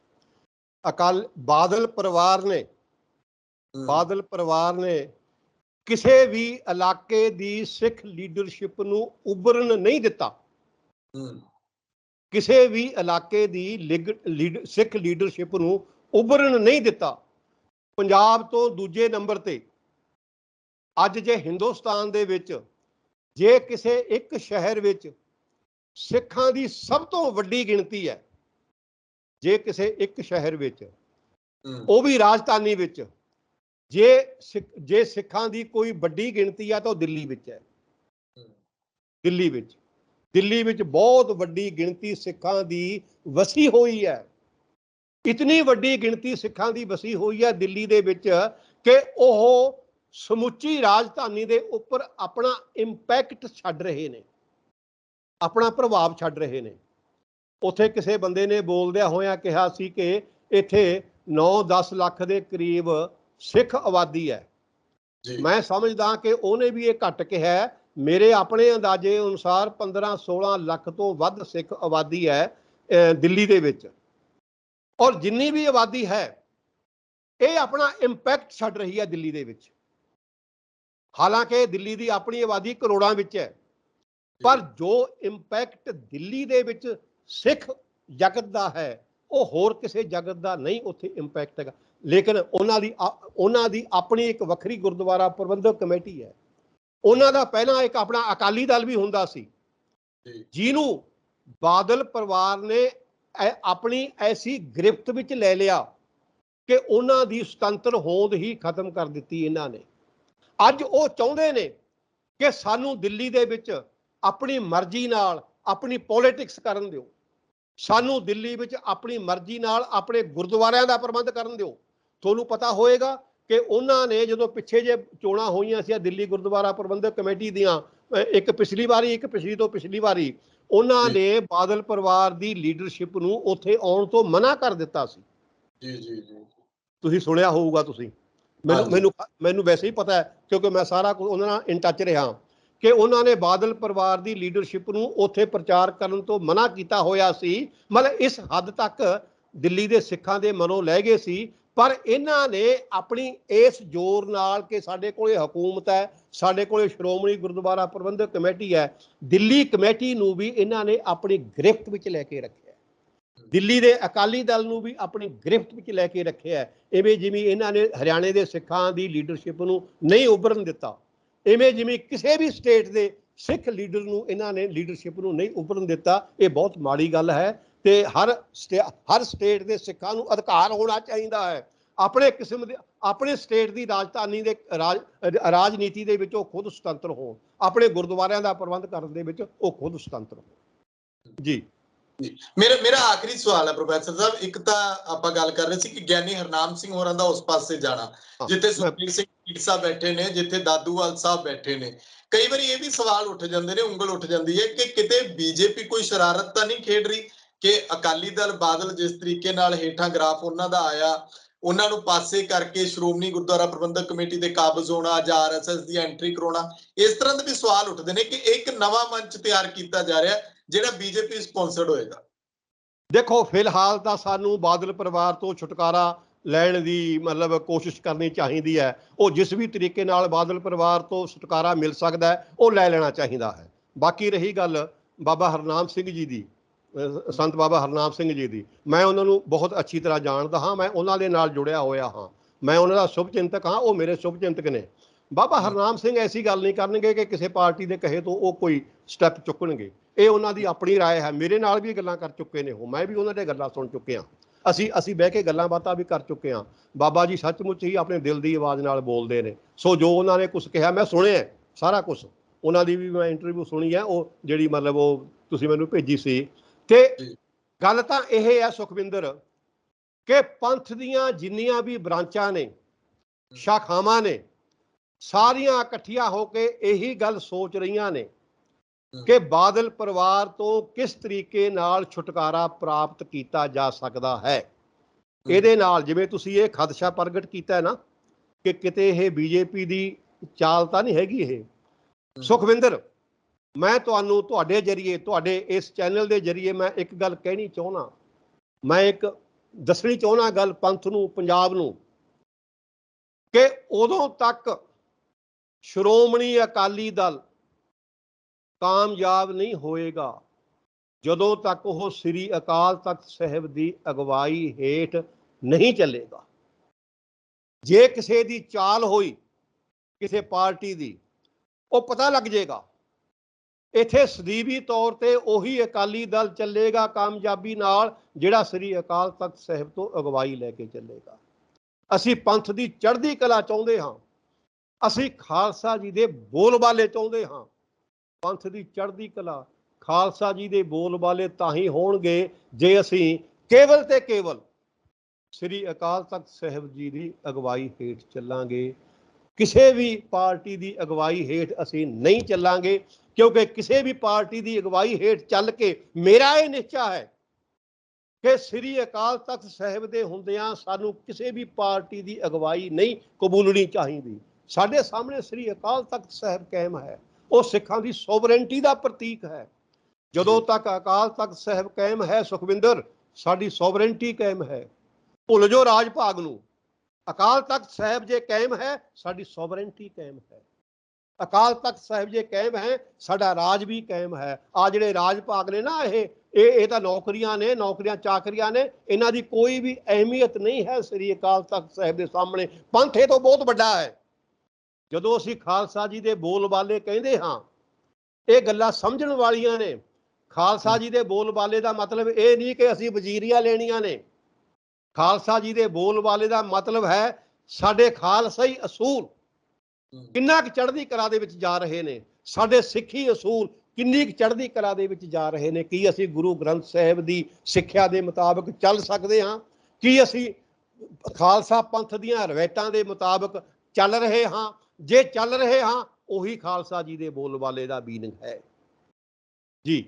ਬਾਦਲ ਪਰਿਵਾਰ ਨੇ ਕਿਸੇ ਵੀ ਇਲਾਕੇ ਦੀ ਸਿੱਖ ਲੀਡਰਸ਼ਿਪ ਨੂੰ ਉਭਰਨ ਨਹੀਂ ਦਿੱਤਾ। ਕਿਸੇ ਵੀ ਇਲਾਕੇ ਦੀ ਸਿੱਖ ਲੀਡਰਸ਼ਿਪ ਨੂੰ ਉਭਰਨ ਨਹੀਂ ਦਿੱਤਾ। ਪੰਜਾਬ ਤੋਂ ਦੂਜੇ ਨੰਬਰ ਤੇ ਅੱਜ ਜੇ ਹਿੰਦੁਸਤਾਨ ਦੇ ਵਿੱਚ ਜੇ ਕਿਸੇ ਇੱਕ ਸ਼ਹਿਰ ਵਿੱਚ ਸਿੱਖਾਂ ਦੀ ਸਭ ਤੋਂ ਵੱਡੀ ਗਿਣਤੀ ਹੈ, ਜੇ ਕਿਸੇ ਇੱਕ ਸ਼ਹਿਰ ਵਿੱਚ, ਉਹ ਵੀ ਰਾਜਧਾਨੀ ਵਿੱਚ, ਜੇ ਸਿੱਖਾਂ ਦੀ ਕੋਈ ਵੱਡੀ ਗਿਣਤੀ ਆ ਤਾਂ ਉਹ ਦਿੱਲੀ ਵਿੱਚ ਹੈ। ਦਿੱਲੀ ਵਿੱਚ ਬਹੁਤ ਵੱਡੀ ਗਿਣਤੀ ਸਿੱਖਾਂ ਦੀ ਵਸੀ ਹੋਈ ਹੈ। ਇਤਨੀ ਵੱਡੀ ਗਿਣਤੀ ਸਿੱਖਾਂ ਦੀ ਵਸੀ ਹੋਈ ਹੈ ਦਿੱਲੀ ਦੇ ਵਿੱਚ ਕਿ ਉਹ ਸਮੁੱਚੀ ਰਾਜਧਾਨੀ ਦੇ ਉੱਪਰ ਆਪਣਾ ਇੰਪੈਕਟ ਛੱਡ ਰਹੇ ਨੇ, ਆਪਣਾ ਪ੍ਰਭਾਵ ਛੱਡ ਰਹੇ ਨੇ। ਉੱਥੇ ਕਿਸੇ ਬੰਦੇ ਨੇ ਬੋਲਦਿਆਂ ਹੋਇਆਂ ਕਿਹਾ ਸੀ ਕਿ ਇੱਥੇ 9-10 ਲੱਖ ਦੇ ਕਰੀਬ ਸਿੱਖ ਆਬਾਦੀ ਹੈ। ਮੈਂ ਸਮਝਦਾ ਕਿ ਉਹਨੇ ਵੀ ਇਹ ਘੱਟ ਕਿਹਾ। ਮੇਰੇ ਆਪਣੇ ਅੰਦਾਜ਼ੇ ਅਨੁਸਾਰ 15-16 ਲੱਖ ਤੋਂ ਵੱਧ ਸਿੱਖ ਆਬਾਦੀ ਹੈ ਦਿੱਲੀ ਦੇ ਵਿੱਚ। ਔਰ ਜਿੰਨੀ ਵੀ ਆਬਾਦੀ ਹੈ ਇਹ ਆਪਣਾ ਇੰਪੈਕਟ ਛੱਡ ਰਹੀ ਹੈ ਦਿੱਲੀ ਦੇ ਵਿੱਚ। ਹਾਲਾਂਕਿ ਦਿੱਲੀ ਦੀ ਆਪਣੀ ਆਬਾਦੀ ਕਰੋੜਾਂ ਵਿੱਚ ਹੈ, ਪਰ ਜੋ ਇੰਪੈਕਟ ਦਿੱਲੀ ਦੇ ਵਿੱਚ ਸਿੱਖ ਜਗਤ ਦਾ ਹੈ ਉਹ ਹੋਰ ਕਿਸੇ ਜਗਤ ਦਾ ਨਹੀਂ ਉੱਥੇ ਇੰਪੈਕਟ ਹੈਗਾ। ਲੇਕਿਨ ਉਹਨਾਂ ਦੀ ਆਪਣੀ ਇੱਕ ਵੱਖਰੀ ਗੁਰਦੁਆਰਾ ਪ੍ਰਬੰਧਕ ਕਮੇਟੀ ਹੈ। ਉਹਨਾਂ ਦਾ ਪਹਿਲਾਂ ਇੱਕ ਆਪਣਾ ਅਕਾਲੀ ਦਲ ਵੀ ਹੁੰਦਾ ਸੀ, ਜਿਹਨੂੰ ਬਾਦਲ ਪਰਿਵਾਰ ਨੇ ਆਪਣੀ ਐਸੀ ਗ੍ਰਿਫਤ ਵਿੱਚ ਲੈ ਲਿਆ ਕਿ ਉਹਨਾਂ ਦੀ ਸੁਤੰਤਰ ਹੋਂਦ ਹੀ ਖਤਮ ਕਰ ਦਿੱਤੀ ਇਹਨਾਂ ਨੇ। ਅੱਜ ਉਹ ਚਾਹੁੰਦੇ ਨੇ ਕਿ ਸਾਨੂੰ ਦਿੱਲੀ ਦੇ ਵਿੱਚ ਆਪਣੀ ਮਰਜ਼ੀ ਨਾਲ ਆਪਣੀ ਪੋਲਿਟਿਕਸ ਕਰਨ ਦਿਓ, ਸਾਨੂੰ ਦਿੱਲੀ ਵਿੱਚ ਆਪਣੀ ਮਰਜ਼ੀ ਨਾਲ ਆਪਣੇ ਗੁਰਦੁਆਰਿਆਂ ਦਾ ਪ੍ਰਬੰਧ ਕਰਨ ਦਿਓ। ਤੁਹਾਨੂੰ ਪਤਾ ਹੋਏਗਾ ਕਿ ਉਹਨਾਂ ਨੇ ਜਦੋਂ ਪਿੱਛੇ ਜੇ ਚੋਣਾਂ ਹੋਈਆਂ ਸੀ ਦਿੱਲੀ ਗੁਰਦੁਆਰਾ ਪ੍ਰਬੰਧਕ ਕਮੇਟੀ ਦੀਆਂ, ਇੱਕ ਪਿਛਲੀ ਵਾਰੀ, ਇੱਕ ਪਿਛਲੀ ਤੋਂ ਪਿਛਲੀ ਵਾਰੀ, ਉਹਨਾਂ ਨੇ ਬਾਦਲ ਪਰਿਵਾਰ ਦੀ ਲੀਡਰਸ਼ਿਪ ਨੂੰ ਉੱਥੇ ਆਉਣ ਤੋਂ ਮਨਾ ਕਰ ਦਿੱਤਾ ਸੀ। ਜੀ ਜੀ ਜੀ, ਤੁਸੀਂ ਸੁਣਿਆ ਹੋਊਗਾ। ਤੁਸੀਂ ਮੈਨੂੰ ਵੈਸੇ ਹੀ ਪਤਾ ਹੈ ਕਿਉਂਕਿ ਮੈਂ ਸਾਰਾ ਕੁਝ ਉਹਨਾਂ ਨਾਲ ਇਨ ਟੱਚ ਰਿਹਾ ਕਿ ਉਹਨਾਂ ਨੇ ਬਾਦਲ ਪਰਿਵਾਰ ਦੀ ਲੀਡਰਸ਼ਿਪ ਨੂੰ ਉੱਥੇ ਪ੍ਰਚਾਰ ਕਰਨ ਤੋਂ ਮਨਾ ਕੀਤਾ ਹੋਇਆ ਸੀ। ਮਤਲਬ ਇਸ ਹੱਦ ਤੱਕ ਦਿੱਲੀ ਦੇ ਸਿੱਖਾਂ ਦੇ ਮਨੋਂ ਲੈ ਗਏ ਸੀ। ਪਰ ਇਹਨਾਂ ਨੇ ਆਪਣੀ ਇਸ ਜ਼ੋਰ ਨਾਲ ਕਿ ਸਾਡੇ ਕੋਲੇ ਹਕੂਮਤ ਹੈ, ਸਾਡੇ ਕੋਲੇ ਸ਼੍ਰੋਮਣੀ ਗੁਰਦੁਆਰਾ ਪ੍ਰਬੰਧਕ ਕਮੇਟੀ ਹੈ, ਦਿੱਲੀ ਕਮੇਟੀ ਨੂੰ ਵੀ ਇਹਨਾਂ ਨੇ ਆਪਣੀ ਗ੍ਰਿਫਤ ਵਿੱਚ ਲੈ ਕੇ ਰੱਖਿਆ, ਦਿੱਲੀ ਦੇ ਅਕਾਲੀ ਦਲ ਨੂੰ ਵੀ ਆਪਣੀ ਗ੍ਰਿਫਤ ਵਿੱਚ ਲੈ ਕੇ ਰੱਖਿਆ। ਇਵੇਂ ਜਿਵੇਂ ਇਹਨਾਂ ਨੇ ਹਰਿਆਣੇ ਦੇ ਸਿੱਖਾਂ ਦੀ ਲੀਡਰਸ਼ਿਪ ਨੂੰ ਨਹੀਂ ਉੱਭਰਨ ਦਿੱਤਾ, ਇਵੇਂ ਜਿਵੇਂ ਕਿਸੇ ਵੀ ਸਟੇਟ ਦੇ ਸਿੱਖ ਲੀਡਰ ਨੂੰ ਇਹਨਾਂ ਨੇ ਲੀਡਰਸ਼ਿਪ ਨੂੰ ਨਹੀਂ ਉੱਭਰਨ ਦਿੱਤਾ। ਇਹ ਬਹੁਤ ਮਾੜੀ ਗੱਲ ਹੈ ਤੇ ਹਰ ਸਟੇਟ ਦੇ ਸਿੱਖਾਂ ਨੂੰ ਅਧਿਕਾਰ ਹੋਣਾ ਚਾਹੀਦਾ ਹੈ ਆਪਣੇ ਕਿਸਮ ਦੇ, ਆਪਣੇ ਸਟੇਟ ਦੀ ਰਾਜਧਾਨੀ ਦੇ ਰਾਜਨੀਤੀ ਦੇ ਵਿੱਚ ਉਹ ਖੁਦ ਸੁਤੰਤਰ ਹੋਣ, ਆਪਣੇ ਗੁਰਦੁਆਰਿਆਂ ਦਾ ਪ੍ਰਬੰਧ ਕਰਨ ਦੇ ਵਿੱਚ ਉਹ ਖੁਦ ਸੁਤੰਤਰ ਹੋਣ। ਜੀ ਮੇਰਾ ਆਖਰੀ ਸਵਾਲ ਹੈ ਪ੍ਰੋਫੈਸਰ ਸਾਹਿਬ, ਇੱਕ ਤਾਂ ਆਪਾਂ ਗੱਲ ਕਰ ਰਹੇ ਸੀ ਕਿ ਗਿਆਨੀ ਹਰਨਾਮ ਸਿੰਘ ਹੋਰਾਂ ਦਾ ਉਸ ਪਾਸੇ ਜਾਣਾ ਜਿੱਥੇ ਸੁਖਬੀਰ ਸਿੰਘ ਢੀਂਡਸਾ ਬੈਠੇ ਨੇ, ਜਿੱਥੇ ਦਾਦੂਵਾਲ ਸਾਹਿਬ ਬੈਠੇ ਨੇ, ਕਈ ਵਾਰੀ ਇਹ ਵੀ ਸਵਾਲ ਉੱਠ ਜਾਂਦੇ ਨੇ, ਉਂਗਲ ਉੱਠ ਜਾਂਦੀ ਹੈ ਕਿ ਕਿਤੇ ਬੀਜੇਪੀ ਕੋਈ ਸ਼ਰਾਰਤ ਤਾਂ ਨਹੀਂ ਖੇਡ ਰਹੀ ਕਿ ਅਕਾਲੀ ਦਲ ਬਾਦਲ ਜਿਸ ਤਰੀਕੇ ਨਾਲ ਹੇਠਾਂ ਗ੍ਰਾਫ ਉਹਨਾਂ ਦਾ ਆਇਆ, ਉਹਨਾਂ ਨੂੰ ਪਾਸੇ ਕਰਕੇ ਸ਼੍ਰੋਮਣੀ ਗੁਰਦੁਆਰਾ ਪ੍ਰਬੰਧਕ ਕਮੇਟੀ ਦੇ ਕਾਬਜ਼ ਹੋਣਾ ਜਾਂ ਆਰਐਸਐਸ ਦੀ ਐਂਟਰੀ ਕਰਾਉਣਾ, ਇਸ ਤਰ੍ਹਾਂ ਦੇ ਵੀ ਸਵਾਲ ਉੱਠਦੇ ਨੇ ਕਿ ਇੱਕ ਨਵਾਂ ਮੰਚ ਤਿਆਰ ਕੀਤਾ ਜਾ ਰਿਹਾ ਜਿਹੜਾ ਬੀਜੇਪੀ ਸਪਾਂਸਰਡ ਹੋਏਗਾ। ਦੇਖੋ, ਫਿਲਹਾਲ ਤਾਂ ਸਾਨੂੰ ਬਾਦਲ ਪਰਿਵਾਰ ਤੋਂ ਛੁਟਕਾਰਾ ਲੈਣ ਦੀ ਮਤਲਬ ਕੋਸ਼ਿਸ਼ ਕਰਨੀ ਚਾਹੀਦੀ ਹੈ। ਉਹ ਜਿਸ ਵੀ ਤਰੀਕੇ ਨਾਲ ਬਾਦਲ ਪਰਿਵਾਰ ਤੋਂ ਛੁਟਕਾਰਾ ਮਿਲ ਸਕਦਾ ਹੈ ਉਹ ਲੈ ਲੈਣਾ ਚਾਹੀਦਾ ਹੈ। ਬਾਕੀ ਰਹੀ ਗੱਲ ਬਾਬਾ ਹਰਨਾਮ ਸਿੰਘ ਜੀ ਦੀ, ਸੰਤ ਬਾਬਾ ਹਰਨਾਮ ਸਿੰਘ ਜੀ ਦੀ, ਮੈਂ ਉਹਨਾਂ ਨੂੰ ਬਹੁਤ ਅੱਛੀ ਤਰ੍ਹਾਂ ਜਾਣਦਾ ਹਾਂ, ਮੈਂ ਉਹਨਾਂ ਦੇ ਨਾਲ ਜੁੜਿਆ ਹੋਇਆ ਹਾਂ, ਮੈਂ ਉਹਨਾਂ ਦਾ ਸ਼ੁਭ ਚਿੰਤਕ ਹਾਂ, ਉਹ ਮੇਰੇ ਸ਼ੁਭ ਚਿੰਤਕ ਨੇ। ਬਾਬਾ ਹਰਨਾਮ ਸਿੰਘ ਐਸੀ ਗੱਲ ਨਹੀਂ ਕਰਨਗੇ ਕਿ ਕਿਸੇ ਪਾਰਟੀ ਦੇ ਕਹੇ ਤੋਂ ਉਹ ਕੋਈ ਸਟੈਪ ਚੁੱਕਣਗੇ। ਇਹ ਉਹਨਾਂ ਦੀ ਆਪਣੀ ਰਾਏ ਹੈ। ਮੇਰੇ ਨਾਲ ਵੀ ਗੱਲਾਂ ਕਰ ਚੁੱਕੇ ਨੇ ਉਹ, ਮੈਂ ਵੀ ਉਹਨਾਂ ਦੀਆਂ ਗੱਲਾਂ ਸੁਣ ਚੁੱਕਿਆ, ਅਸੀਂ ਬਹਿ ਕੇ ਗੱਲਾਂ ਬਾਤਾਂ ਵੀ ਕਰ ਚੁੱਕੇ ਹਾਂ। ਬਾਬਾ ਜੀ ਸੱਚਮੁੱਚ ਹੀ ਆਪਣੇ ਦਿਲ ਦੀ ਆਵਾਜ਼ ਨਾਲ ਬੋਲਦੇ ਨੇ। ਸੋ ਜੋ ਉਹਨਾਂ ਨੇ ਕੁਝ ਕਿਹਾ ਮੈਂ ਸੁਣਿਆ ਸਾਰਾ ਕੁਝ, ਉਹਨਾਂ ਦੀ ਵੀ ਮੈਂ ਇੰਟਰਵਿਊ ਸੁਣੀ ਹੈ, ਉਹ ਜਿਹੜੀ ਮਤਲਬ ਉਹ ਤੁਸੀਂ ਮੈਨੂੰ ਭੇਜੀ ਸੀ। ਤੇ ਗੱਲ ਤਾਂ ਇਹ ਹੈ ਸੁਖਵਿੰਦਰ ਕਿ ਪੰਥ ਦੀਆਂ ਜਿੰਨੀਆਂ ਵੀ ਬ੍ਰਾਂਚਾਂ ਨੇ, ਸ਼ਾਖਾਵਾਂ ਨੇ, ਸਾਰੀਆਂ ਇਕੱਠੀਆਂ ਹੋ ਕੇ ਇਹੀ ਗੱਲ ਸੋਚ ਰਹੀਆਂ ਨੇ ਕਿ ਬਾਦਲ ਪਰਿਵਾਰ ਤੋਂ ਕਿਸ ਤਰੀਕੇ ਨਾਲ ਛੁਟਕਾਰਾ ਪ੍ਰਾਪਤ ਕੀਤਾ ਜਾ ਸਕਦਾ ਹੈ। ਇਹਦੇ ਨਾਲ ਜਿਵੇਂ ਤੁਸੀਂ ਇਹ ਖਦਸ਼ਾ ਪ੍ਰਗਟ ਕੀਤਾ ਹੈ ਨਾ ਕਿ ਕਿਤੇ ਇਹ ਬੀਜੇਪੀ ਦੀ ਚਾਲ ਤਾਂ ਨਹੀਂ ਹੈਗੀ ਇਹ। ਸੁਖਵਿੰਦਰ, ਮੈਂ ਤੁਹਾਨੂੰ ਤੁਹਾਡੇ ਜਰੀਏ, ਤੁਹਾਡੇ ਇਸ ਚੈਨਲ ਦੇ ਜਰੀਏ ਮੈਂ ਇੱਕ ਗੱਲ ਕਹਿਣੀ ਚਾਹੁੰਦਾ, ਮੈਂ ਇੱਕ ਦੱਸਣੀ ਚਾਹੁੰਦਾ ਗੱਲ ਪੰਥ ਨੂੰ, ਪੰਜਾਬ ਨੂੰ, ਕਿ ਉਦੋਂ ਤੱਕ ਸ਼੍ਰੋਮਣੀ ਅਕਾਲੀ ਦਲ ਕਾਮਯਾਬ ਨਹੀਂ ਹੋਏਗਾ ਜਦੋਂ ਤੱਕ ਉਹ ਸ੍ਰੀ ਅਕਾਲ ਤਖਤ ਸਾਹਿਬ ਦੀ ਅਗਵਾਈ ਹੇਠ ਨਹੀਂ ਚੱਲੇਗਾ। ਜੇ ਕਿਸੇ ਦੀ ਚਾਲ ਹੋਈ ਕਿਸੇ ਪਾਰਟੀ ਦੀ, ਉਹ ਪਤਾ ਲੱਗ ਜਾਏਗਾ। ਇੱਥੇ ਸਦੀਵੀ ਤੌਰ ਤੇ ਉਹੀ ਅਕਾਲੀ ਦਲ ਚੱਲੇਗਾ ਕਾਮਯਾਬੀ ਨਾਲ ਜਿਹੜਾ ਸ੍ਰੀ ਅਕਾਲ ਤਖਤ ਸਾਹਿਬ ਤੋਂ ਅਗਵਾਈ ਲੈ ਕੇ ਚੱਲੇਗਾ। ਅਸੀਂ ਪੰਥ ਦੀ ਚੜ੍ਹਦੀ ਕਲਾ ਚਾਹੁੰਦੇ ਹਾਂ, ਅਸੀਂ ਖਾਲਸਾ ਜੀ ਦੇ ਬੋਲਬਾਲੇ ਚਾਹੁੰਦੇ ਹਾਂ। ਪੰਥ ਦੀ ਚੜ੍ਹਦੀ ਕਲਾ, ਖਾਲਸਾ ਜੀ ਦੇ ਬੋਲਬਾਲੇ ਤਾਂ ਹੀ ਹੋਣਗੇ ਜੇ ਅਸੀਂ ਕੇਵਲ ਤੇ ਕੇਵਲ ਸ੍ਰੀ ਅਕਾਲ ਤਖਤ ਸਾਹਿਬ ਜੀ ਦੀ ਅਗਵਾਈ ਹੇਠ ਚੱਲਾਂਗੇ। ਕਿਸੇ ਵੀ ਪਾਰਟੀ ਦੀ ਅਗਵਾਈ ਹੇਠ ਅਸੀਂ ਨਹੀਂ ਚੱਲਾਂਗੇ, ਕਿਉਂਕਿ ਕਿਸੇ ਵੀ ਪਾਰਟੀ ਦੀ ਅਗਵਾਈ ਹੇਠ ਚੱਲ ਕੇ ਮੇਰਾ ਇਹ ਨਿਸ਼ਚਾ ਹੈ ਕਿ ਸ੍ਰੀ ਅਕਾਲ ਤਖਤ ਸਾਹਿਬ ਦੇ ਹੁੰਦਿਆਂ ਸਾਨੂੰ ਕਿਸੇ ਵੀ ਪਾਰਟੀ ਦੀ ਅਗਵਾਈ ਨਹੀਂ ਕਬੂਲਣੀ ਚਾਹੀਦੀ। ਸਾਡੇ ਸਾਹਮਣੇ ਸ੍ਰੀ ਅਕਾਲ ਤਖਤ ਸਾਹਿਬ ਕਾਇਮ ਹੈ, ਉਹ ਸਿੱਖਾਂ ਦੀ ਸੋਵਰੇਨਟੀ ਦਾ ਪ੍ਰਤੀਕ ਹੈ। ਜਦੋਂ ਤੱਕ ਅਕਾਲ ਤਖਤ ਸਾਹਿਬ ਕਾਇਮ ਹੈ ਸੁਖਵਿੰਦਰ, ਸਾਡੀ ਸੋਵਰੇਨਟੀ ਕਾਇਮ ਹੈ। ਭੁੱਲ ਜੋ ਰਾਜ ਭਾਗ ਨੂੰ, ਅਕਾਲ ਤਖਤ ਸਾਹਿਬ ਜੇ ਕਾਇਮ ਹੈ ਸਾਡੀ ਸੋਵਰੇਨਟੀ ਕਾਇਮ ਹੈ। ਅਕਾਲ ਤਖਤ ਸਾਹਿਬ ਜੇ ਕਾਇਮ ਹੈ ਸਾਡਾ ਰਾਜ ਵੀ ਕਾਇਮ ਹੈ। ਆ ਜਿਹੜੇ ਰਾਜ ਭਾਗ ਨੇ ਨਾ, ਇਹ ਤਾਂ ਨੌਕਰੀਆਂ ਨੇ, ਨੌਕਰੀਆਂ ਚਾਕਰੀਆਂ ਨੇ, ਇਹਨਾਂ ਦੀ ਕੋਈ ਵੀ ਅਹਿਮੀਅਤ ਨਹੀਂ ਹੈ ਸ੍ਰੀ ਅਕਾਲ ਤਖਤ ਸਾਹਿਬ ਦੇ ਸਾਹਮਣੇ। ਪੰਥ ਇਹ ਤੋਂ ਬਹੁਤ ਵੱਡਾ ਹੈ। ਜਦੋਂ ਅਸੀਂ ਖਾਲਸਾ ਜੀ ਦੇ ਬੋਲਬਾਲੇ ਕਹਿੰਦੇ ਹਾਂ, ਇਹ ਗੱਲਾਂ ਸਮਝਣ ਵਾਲੀਆਂ ਨੇ। ਖਾਲਸਾ ਜੀ ਦੇ ਬੋਲਬਾਲੇ ਦਾ ਮਤਲਬ ਇਹ ਨਹੀਂ ਕਿ ਅਸੀਂ ਵਜ਼ੀਰੀਆਂ ਲੈਣੀਆਂ ਨੇ। ਖਾਲਸਾ ਜੀ ਦੇ ਬੋਲਬਾਲੇ ਦਾ ਮਤਲਬ ਹੈ ਸਾਡੇ ਖਾਲਸਾਈ ਅਸੂਲ ਕਿੰਨਾ ਕੁ ਚੜ੍ਹਦੀ ਕਲਾ ਦੇ ਵਿੱਚ ਜਾ ਰਹੇ ਨੇ, ਸਾਡੇ ਸਿੱਖੀ ਅਸੂਲ ਕਿੰਨੀ ਕੁ ਚੜ੍ਹਦੀ ਕਲਾ ਦੇ ਵਿੱਚ ਜਾ ਰਹੇ ਨੇ। ਕੀ ਅਸੀਂ ਗੁਰੂ ਗ੍ਰੰਥ ਸਾਹਿਬ ਦੀ ਸਿੱਖਿਆ ਦੇ ਮੁਤਾਬਕ ਚੱਲ ਸਕਦੇ ਹਾਂ? ਕੀ ਅਸੀਂ ਖਾਲਸਾ ਪੰਥ ਦੀਆਂ ਰਵਾਇਤਾਂ ਦੇ ਮੁਤਾਬਕ ਚੱਲ ਰਹੇ ਹਾਂ? ਜੇ ਚੱਲ ਰਹੇ ਹਾਂ, ਉਹੀ ਖਾਲਸਾ ਜੀ ਦੇ ਬੋਲਬਾਲੇ ਦਾ ਮੀਨਿੰਗ ਹੈ ਜੀ।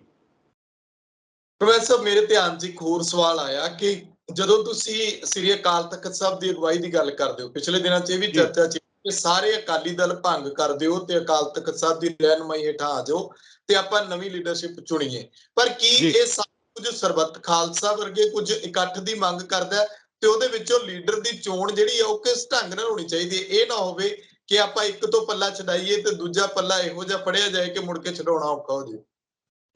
ਪ੍ਰੋਫੈਸਰ ਮੇਰੇ ਧਿਆਨ 'ਚ ਇੱਕ ਹੋਰ ਸਵਾਲ ਆਇਆ ਕਿ ਜਦੋਂ ਤੁਸੀਂ ਸ੍ਰੀ ਅਕਾਲ ਤਖਤ ਸਾਹਿਬ ਦੀ ਅਗਵਾਈ ਦੀ ਗੱਲ ਕਰਦੇ ਹੋ, ਪਿਛਲੇ ਦਿਨਾਂ 'ਚ ਇਹ ਵੀ ਚਰਚਾ 'ਚ ਕਿ ਸਾਰੇ ਅਕਾਲੀ ਦਲ ਭੰਗ ਕਰ ਦਿਓ ਤੇ ਅਕਾਲ ਤਖਤ ਸਾਹਿਬ ਦੀ ਰਹਿਨੁਮਾਈ ਹੇਠਾਂ ਆ ਜਾਓ ਤੇ ਆਪਾਂ ਨਵੀਂ ਲੀਡਰਸ਼ਿਪ ਚੁਣੀਏ। ਪਰ ਕੀ ਇਹ ਸਭ ਕੁਝ ਸਰਬੱਤ ਖਾਲਸਾ ਵਰਗੇ ਕੁਝ ਇਕੱਠ ਦੀ ਮੰਗ ਕਰਦਾ ਹੈ? ਤੇ ਉਹਦੇ ਵਿੱਚੋਂ ਲੀਡਰ ਦੀ ਚੋਣ ਜਿਹੜੀ ਆ ਉਹ ਕਿਸ ਢੰਗ ਨਾਲ ਹੋਣੀ ਚਾਹੀਦੀ ਹੈ? ਇਹ ਨਾ ਹੋਵੇ ਕਿ ਆਪਾਂ ਇੱਕ ਤੋਂ ਪੱਲਾ ਛਡਾਈਏ ਤੇ ਦੂਜਾ ਪੱਲਾ ਇਹੋ ਜਿਹਾ ਫੜਿਆ ਜਾਏ ਕਿ ਮੁੜ ਕੇ ਛਡਾਉਣਾ ਔਖਾ ਹੋ ਜਾਏ।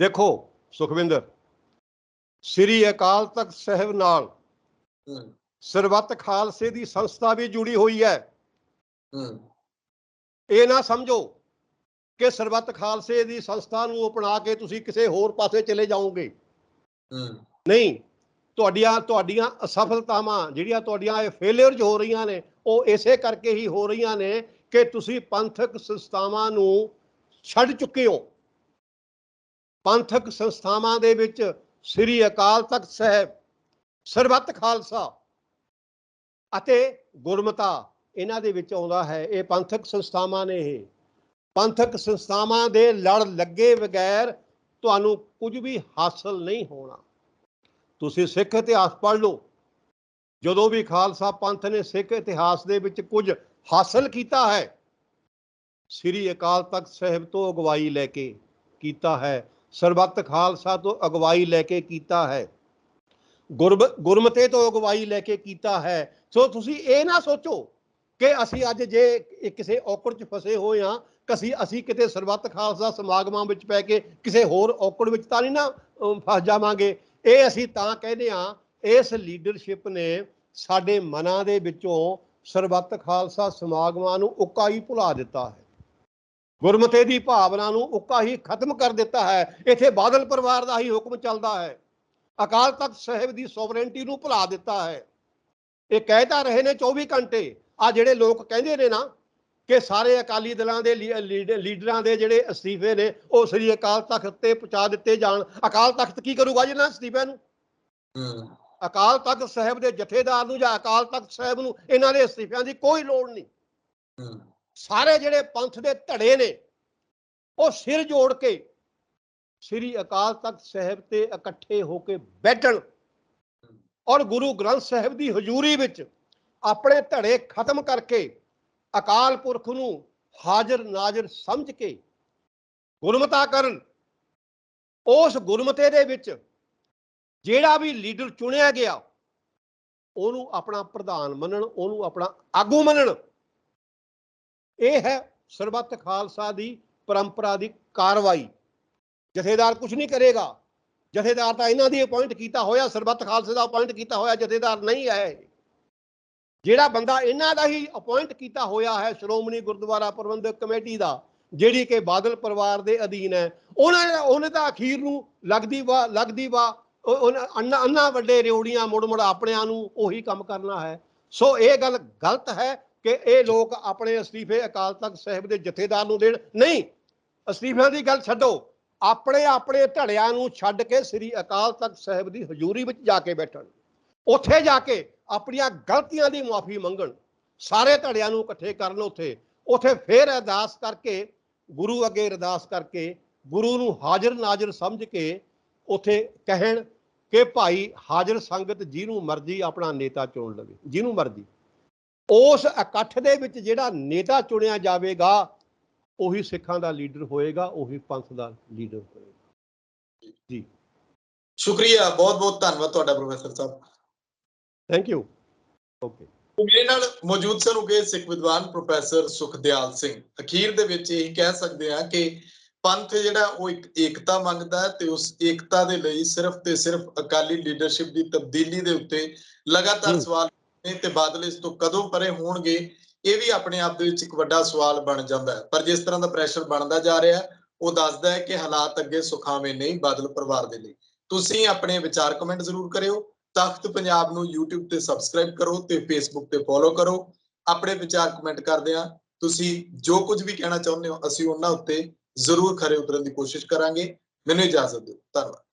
ਦੇਖੋ ਸੁਖਵਿੰਦਰ, ਸ੍ਰੀ ਅਕਾਲ ਤਖਤ ਸਾਹਿਬ ਨਾਲ ਸਰਬੱਤ ਖਾਲਸੇ ਦੀ ਸੰਸਥਾ ਵੀ ਜੁੜੀ ਹੋਈ ਹੈ। ਇਹ ਨਾ ਸਮਝੋ ਕਿ ਸਰਬੱਤ ਖਾਲਸੇ ਦੀ ਸੰਸਥਾ ਨੂੰ ਅਪਣਾ ਕੇ ਤੁਸੀਂ ਕਿਸੇ ਹੋਰ ਪਾਸੇ ਚਲੇ ਜਾਓਗੇ। ਨਹੀਂ, ਤੁਹਾਡੀਆਂ ਅਸਫਲਤਾਵਾਂ ਜਿਹੜੀਆਂ ਤੁਹਾਡੀਆਂ ਇਹ ਫੇਲਿਅਰਜ਼ ਹੋ ਰਹੀਆਂ ਨੇ, ਉਹ ਇਸੇ ਕਰਕੇ ਹੀ ਹੋ ਰਹੀਆਂ ਨੇ ਕਿ ਤੁਸੀਂ ਪੰਥਕ ਸੰਸਥਾਵਾਂ ਨੂੰ ਛੱਡ ਚੁੱਕੇ ਹੋ। ਪੰਥਕ ਸੰਸਥਾਵਾਂ ਦੇ ਵਿੱਚ ਸ੍ਰੀ ਅਕਾਲ ਤਖਤ ਸਾਹਿਬ, ਸਰਬੱਤ ਖਾਲਸਾ ਅਤੇ ਗੁਰਮਤਾ ਇਹਨਾਂ ਦੇ ਵਿੱਚ ਆਉਂਦਾ ਹੈ। ਇਹ ਪੰਥਕ ਸੰਸਥਾਵਾਂ ਨੇ। ਇਹ ਪੰਥਕ ਸੰਸਥਾਵਾਂ ਦੇ ਲੜ ਲੱਗੇ ਬਗੈਰ ਤੁਹਾਨੂੰ ਕੁਝ ਵੀ ਹਾਸਲ ਨਹੀਂ ਹੋਣਾ। ਤੁਸੀਂ ਸਿੱਖ ਇਤਿਹਾਸ ਪੜ੍ਹ ਲਓ। ਜਦੋਂ ਵੀ ਖਾਲਸਾ ਪੰਥ ਨੇ ਸਿੱਖ ਇਤਿਹਾਸ ਦੇ ਵਿੱਚ ਕੁਝ ਹਾਸਲ ਕੀਤਾ ਹੈ, ਸ੍ਰੀ ਅਕਾਲ ਤਖਤ ਸਾਹਿਬ ਤੋਂ ਅਗਵਾਈ ਲੈ ਕੇ ਕੀਤਾ ਹੈ, ਸਰਬੱਤ ਖਾਲਸਾ ਤੋਂ ਅਗਵਾਈ ਲੈ ਕੇ ਕੀਤਾ ਹੈ, ਗੁਰਮਤੇ ਤੋਂ ਅਗਵਾਈ ਲੈ ਕੇ ਕੀਤਾ ਹੈ। ਸੋ ਤੁਸੀਂ ਇਹ ਨਾ ਸੋਚੋ ਕਿ ਅਸੀਂ ਅੱਜ ਜੇ ਕਿਸੇ ਔਕੜ 'ਚ ਫਸੇ ਹੋਏ ਹਾਂ, ਅਸੀਂ ਕਿਤੇ ਸਰਬੱਤ ਖਾਲਸਾ ਸਮਾਗਮਾਂ ਵਿੱਚ ਪੈ ਕੇ ਕਿਸੇ ਹੋਰ ਔਕੜ ਵਿੱਚ ਤਾਂ ਨਹੀਂ ਨਾ ਫਸ ਜਾਵਾਂਗੇ। ਇਹ ਅਸੀਂ ਤਾਂ ਕਹਿੰਦੇ ਹਾਂ, ਇਸ ਲੀਡਰਸ਼ਿਪ ਨੇ ਸਾਡੇ ਮਨਾਂ ਦੇ ਵਿੱਚੋਂ ਸਰਬੱਤ ਖਾਲਸਾ ਸਮਾਗਮਾਂ ਨੂੰ ਉੱਕਾ ਹੀ ਭੁਲਾ ਦਿੱਤਾ ਹੈ। ਗੁਰਮਤੇ ਦੀ ਭਾਵਨਾ ਨੂੰ ਉੱਕਾ ਹੀ ਖਤਮ ਕਰ ਦਿੱਤਾ ਹੈ। ਇੱਥੇ ਬਾਦਲ ਪਰਿਵਾਰ ਦਾ ਹੀ ਹੁਕਮ ਚੱਲਦਾ ਹੈ। ਅਕਾਲ ਤਖਤ ਸਾਹਿਬ ਦੀ ਸੋਵਰੇਨਟੀ ਨੂੰ ਭੁਲਾ ਦਿੱਤਾ ਹੈ। ਇਹ ਕਹਿ ਤਾਂ ਰਹੇ ਨੇ 24 ਘੰਟੇ। ਆ ਜਿਹੜੇ ਲੋਕ ਕਹਿੰਦੇ ਨੇ ਨਾ ਕਿ ਸਾਰੇ ਅਕਾਲੀ ਦਲਾਂ ਦੇ ਲੀਡਰਾਂ ਦੇ ਜਿਹੜੇ ਅਸਤੀਫੇ ਨੇ ਉਹ ਸ੍ਰੀ ਅਕਾਲ ਤਖਤ ਤੇ ਪਹੁੰਚਾ ਦਿੱਤੇ ਜਾਣ। ਅਕਾਲ ਤਖਤ ਕੀ ਕਰੂਗਾ ਜੀ ਇਹਨਾਂ ਅਸਤੀਫਿਆਂ ਨੂੰ? ਅਕਾਲ ਤਖਤ ਸਾਹਿਬ ਦੇ ਜਥੇਦਾਰ ਨੂੰ ਜਾਂ ਅਕਾਲ ਤਖਤ ਸਾਹਿਬ ਨੂੰ ਇਹਨਾਂ ਦੇ ਅਸਤੀਫਿਆਂ ਦੀ ਕੋਈ ਲੋੜ ਨਹੀਂ। ਸਾਰੇ ਜਿਹੜੇ ਪੰਥ ਦੇ ਧੜੇ ਨੇ ਉਹ ਸਿਰ ਜੋੜ ਕੇ ਸ੍ਰੀ ਅਕਾਲ ਤਖਤ ਸਾਹਿਬ ਤੇ ਇਕੱਠੇ ਹੋ ਕੇ ਬੈਠਣ ਔਰ ਗੁਰੂ ਗ੍ਰੰਥ ਸਾਹਿਬ ਦੀ ਹਜ਼ੂਰੀ ਵਿੱਚ ਆਪਣੇ ਧੜੇ ਖਤਮ ਕਰਕੇ ਅਕਾਲ ਪੁਰਖ ਨੂੰ ਹਾਜ਼ਰ ਨਾਜ਼ਰ ਸਮਝ ਕੇ ਗੁਰਮਤਾ ਕਰਨ। ਉਸ ਗੁਰਮਤੇ ਦੇ ਵਿੱਚ ਜਿਹੜਾ ਵੀ ਲੀਡਰ ਚੁਣਿਆ ਗਿਆ ਉਹਨੂੰ ਆਪਣਾ ਪ੍ਰਧਾਨ ਮੰਨਣ, ਉਹਨੂੰ ਆਪਣਾ ਆਗੂ ਮੰਨਣ। ਇਹ ਹੈ ਸਰਬੱਤ ਖਾਲਸਾ ਦੀ ਪਰੰਪਰਾ ਦੀ ਕਾਰਵਾਈ। ਜਥੇਦਾਰ ਕੁਝ ਨਹੀਂ ਕਰੇਗਾ। ਜਥੇਦਾਰ ਤਾਂ ਇਹਨਾਂ ਦੀ ਅਪਾਇੰਟ ਕੀਤਾ ਹੋਇਆ, ਸਰਬੱਤ ਖਾਲਸੇ ਦਾ ਅਪਾਇੰਟ ਕੀਤਾ ਹੋਇਆ ਜਥੇਦਾਰ ਨਹੀਂ ਹੈ। ਜਿਹੜਾ ਬੰਦਾ ਇਹਨਾਂ ਦਾ ਹੀ ਅਪਾਇੰਟ ਕੀਤਾ ਹੋਇਆ ਹੈ ਸ਼੍ਰੋਮਣੀ ਗੁਰਦੁਆਰਾ ਪ੍ਰਬੰਧਕ ਕਮੇਟੀ ਦਾ, ਜਿਹੜੀ ਕਿ ਬਾਦਲ ਪਰਿਵਾਰ ਦੇ ਅਧੀਨ ਹੈ, ਉਹਨੇ ਤਾਂ ਅਖੀਰ ਨੂੰ ਲੱਗਦੀ ਵਾ ਅੰਨਾ ਵੱਡੇ ਰਿਉੜੀਆਂ ਮੁੜ ਆਪਣਿਆਂ ਨੂੰ ਉਹੀ ਕੰਮ ਕਰਨਾ ਹੈ। ਸੋ ਇਹ ਗੱਲ ਗਲਤ ਹੈ ਕਿ ਇਹ ਲੋਕ ਆਪਣੇ ਅਸਤੀਫੇ ਅਕਾਲ ਤਖਤ ਸਾਹਿਬ ਦੇ ਜਥੇਦਾਰ ਨੂੰ ਦੇਣ। ਨਹੀਂ, ਅਸਤੀਫਿਆਂ ਦੀ ਗੱਲ ਛੱਡੋ, ਆਪਣੇ ਧੜਿਆਂ ਨੂੰ ਛੱਡ ਕੇ ਸ੍ਰੀ ਅਕਾਲ ਤਖਤ ਸਾਹਿਬ ਦੀ ਹਜ਼ੂਰੀ ਵਿੱਚ ਜਾ ਕੇ ਬੈਠਣ। ਉੱਥੇ ਜਾ ਕੇ ਆਪਣੀਆਂ ਗਲਤੀਆਂ ਦੀ ਮੁਆਫੀ ਮੰਗਣ। ਸਾਰੇ ਧੜਿਆਂ ਨੂੰ ਇਕੱਠੇ ਕਰਨ। ਉੱਥੇ ਫਿਰ ਅਰਦਾਸ ਕਰਕੇ, ਗੁਰੂ ਅੱਗੇ ਅਰਦਾਸ ਕਰਕੇ, ਗੁਰੂ ਨੂੰ ਹਾਜ਼ਰ ਨਾਜ਼ਰ ਸਮਝ ਕੇ ਉੱਥੇ ਕਹਿਣ ਕਿ ਭਾਈ ਹਾਜ਼ਰ ਸੰਗਤ ਜਿਹਨੂੰ ਮਰਜ਼ੀ ਆਪਣਾ ਨੇਤਾ ਚੁਣ ਲਵੇ, ਜਿਹਨੂੰ ਮਰਜ਼ੀ। ਉਸ ਇਕੱਠ ਦੇ ਵਿੱਚ ਜਿਹੜਾ ਨੇਤਾ ਚੁਣਿਆ ਜਾਵੇਗਾ ਉਹੀ ਸਿੱਖਾਂ ਦਾ ਲੀਡਰ ਹੋਏਗਾ, ਉਹੀ ਪੰਥ ਦਾ ਲੀਡਰ ਹੋਏਗਾ ਜੀ। ਸ਼ੁਕਰੀਆ, ਬਹੁਤ ਬਹੁਤ ਧੰਨਵਾਦ ਤੁਹਾਡਾ professor Sahib. Thank you. Okay. ਮੇਰੇ ਨਾਲ ਮੌਜੂਦ ਸਨ ਉਗੇ ਸਿੱਖ ਵਿਦਵਾਨ ਪ੍ਰੋਫੈਸਰ ਸੁਖਦਿਆਲ ਸਿੰਘ। ਅਖੀਰ ਦੇ ਵਿੱਚ ਇਹੀ ਕਹਿ ਸਕਦੇ ਹਾਂ ਕਿ ਪੰਥ ਜਿਹੜਾ ਉਹ ਇੱਕ ਏਕਤਾ ਮੰਗਦਾ ਹੈ ਤੇ ਉਸ ਏਕਤਾ ਦੇ ਲਈ ਸਿਰਫ ਤੇ ਸਿਰਫ ਅਕਾਲੀ ਲੀਡਰਸ਼ਿਪ ਦੀ ਤਬਦੀਲੀ ਦੇ ਉੱਤੇ ਲਗਾਤਾਰ ਸਵਾਲ ਨੇ ਤੇ ਬਾਦਲ ਇਸ ਤੋਂ ਕਦੋਂ ਪਰੇ ਹੋਣਗੇ ਇਹ ਵੀ ਆਪਣੇ ਆਪ ਦੇ ਵਿੱਚ ਇੱਕ ਵੱਡਾ ਸਵਾਲ ਬਣ ਜਾਂਦਾ ਹੈ। ਪਰ ਜਿਸ ਤਰ੍ਹਾਂ ਦਾ ਪ੍ਰੈਸ਼ਰ ਬਣਦਾ ਜਾ ਰਿਹਾ ਉਹ ਦੱਸਦਾ ਹੈ ਕਿ ਹਾਲਾਤ ਅੱਗੇ ਸੁਖਾਵੇਂ ਨਹੀਂ ਬਾਦਲ ਪਰਿਵਾਰ ਦੇ ਲਈ। ਤੁਸੀਂ ਆਪਣੇ ਵਿਚਾਰ ਕਮੈਂਟ ਜ਼ਰੂਰ ਕਰਿਓ। ਤਖਤ ਪੰਜਾਬ ਨੂੰ YouTube ਤੇ ਸਬਸਕ੍ਰਾਈਬ ਕਰੋ ਤੇ Facebook ਤੇ ਫੋਲੋ ਕਰੋ। ਆਪਣੇ ਵਿਚਾਰ ਕਮੈਂਟ ਕਰਦੇ ਆ। ਤੁਸੀਂ ਜੋ ਕੁਝ ਵੀ ਕਹਿਣਾ ਚਾਹੁੰਦੇ ਹੋ ਅਸੀਂ ਉਹਨਾਂ ਉੱਤੇ ਜ਼ਰੂਰ ਖਰੇ ਉਤਰਨ ਦੀ ਕੋਸ਼ਿਸ਼ ਕਰਾਂਗੇ। ਮੈਨੂੰ ਇਜਾਜ਼ਤ ਦਿਓ। ਧੰਨਵਾਦ।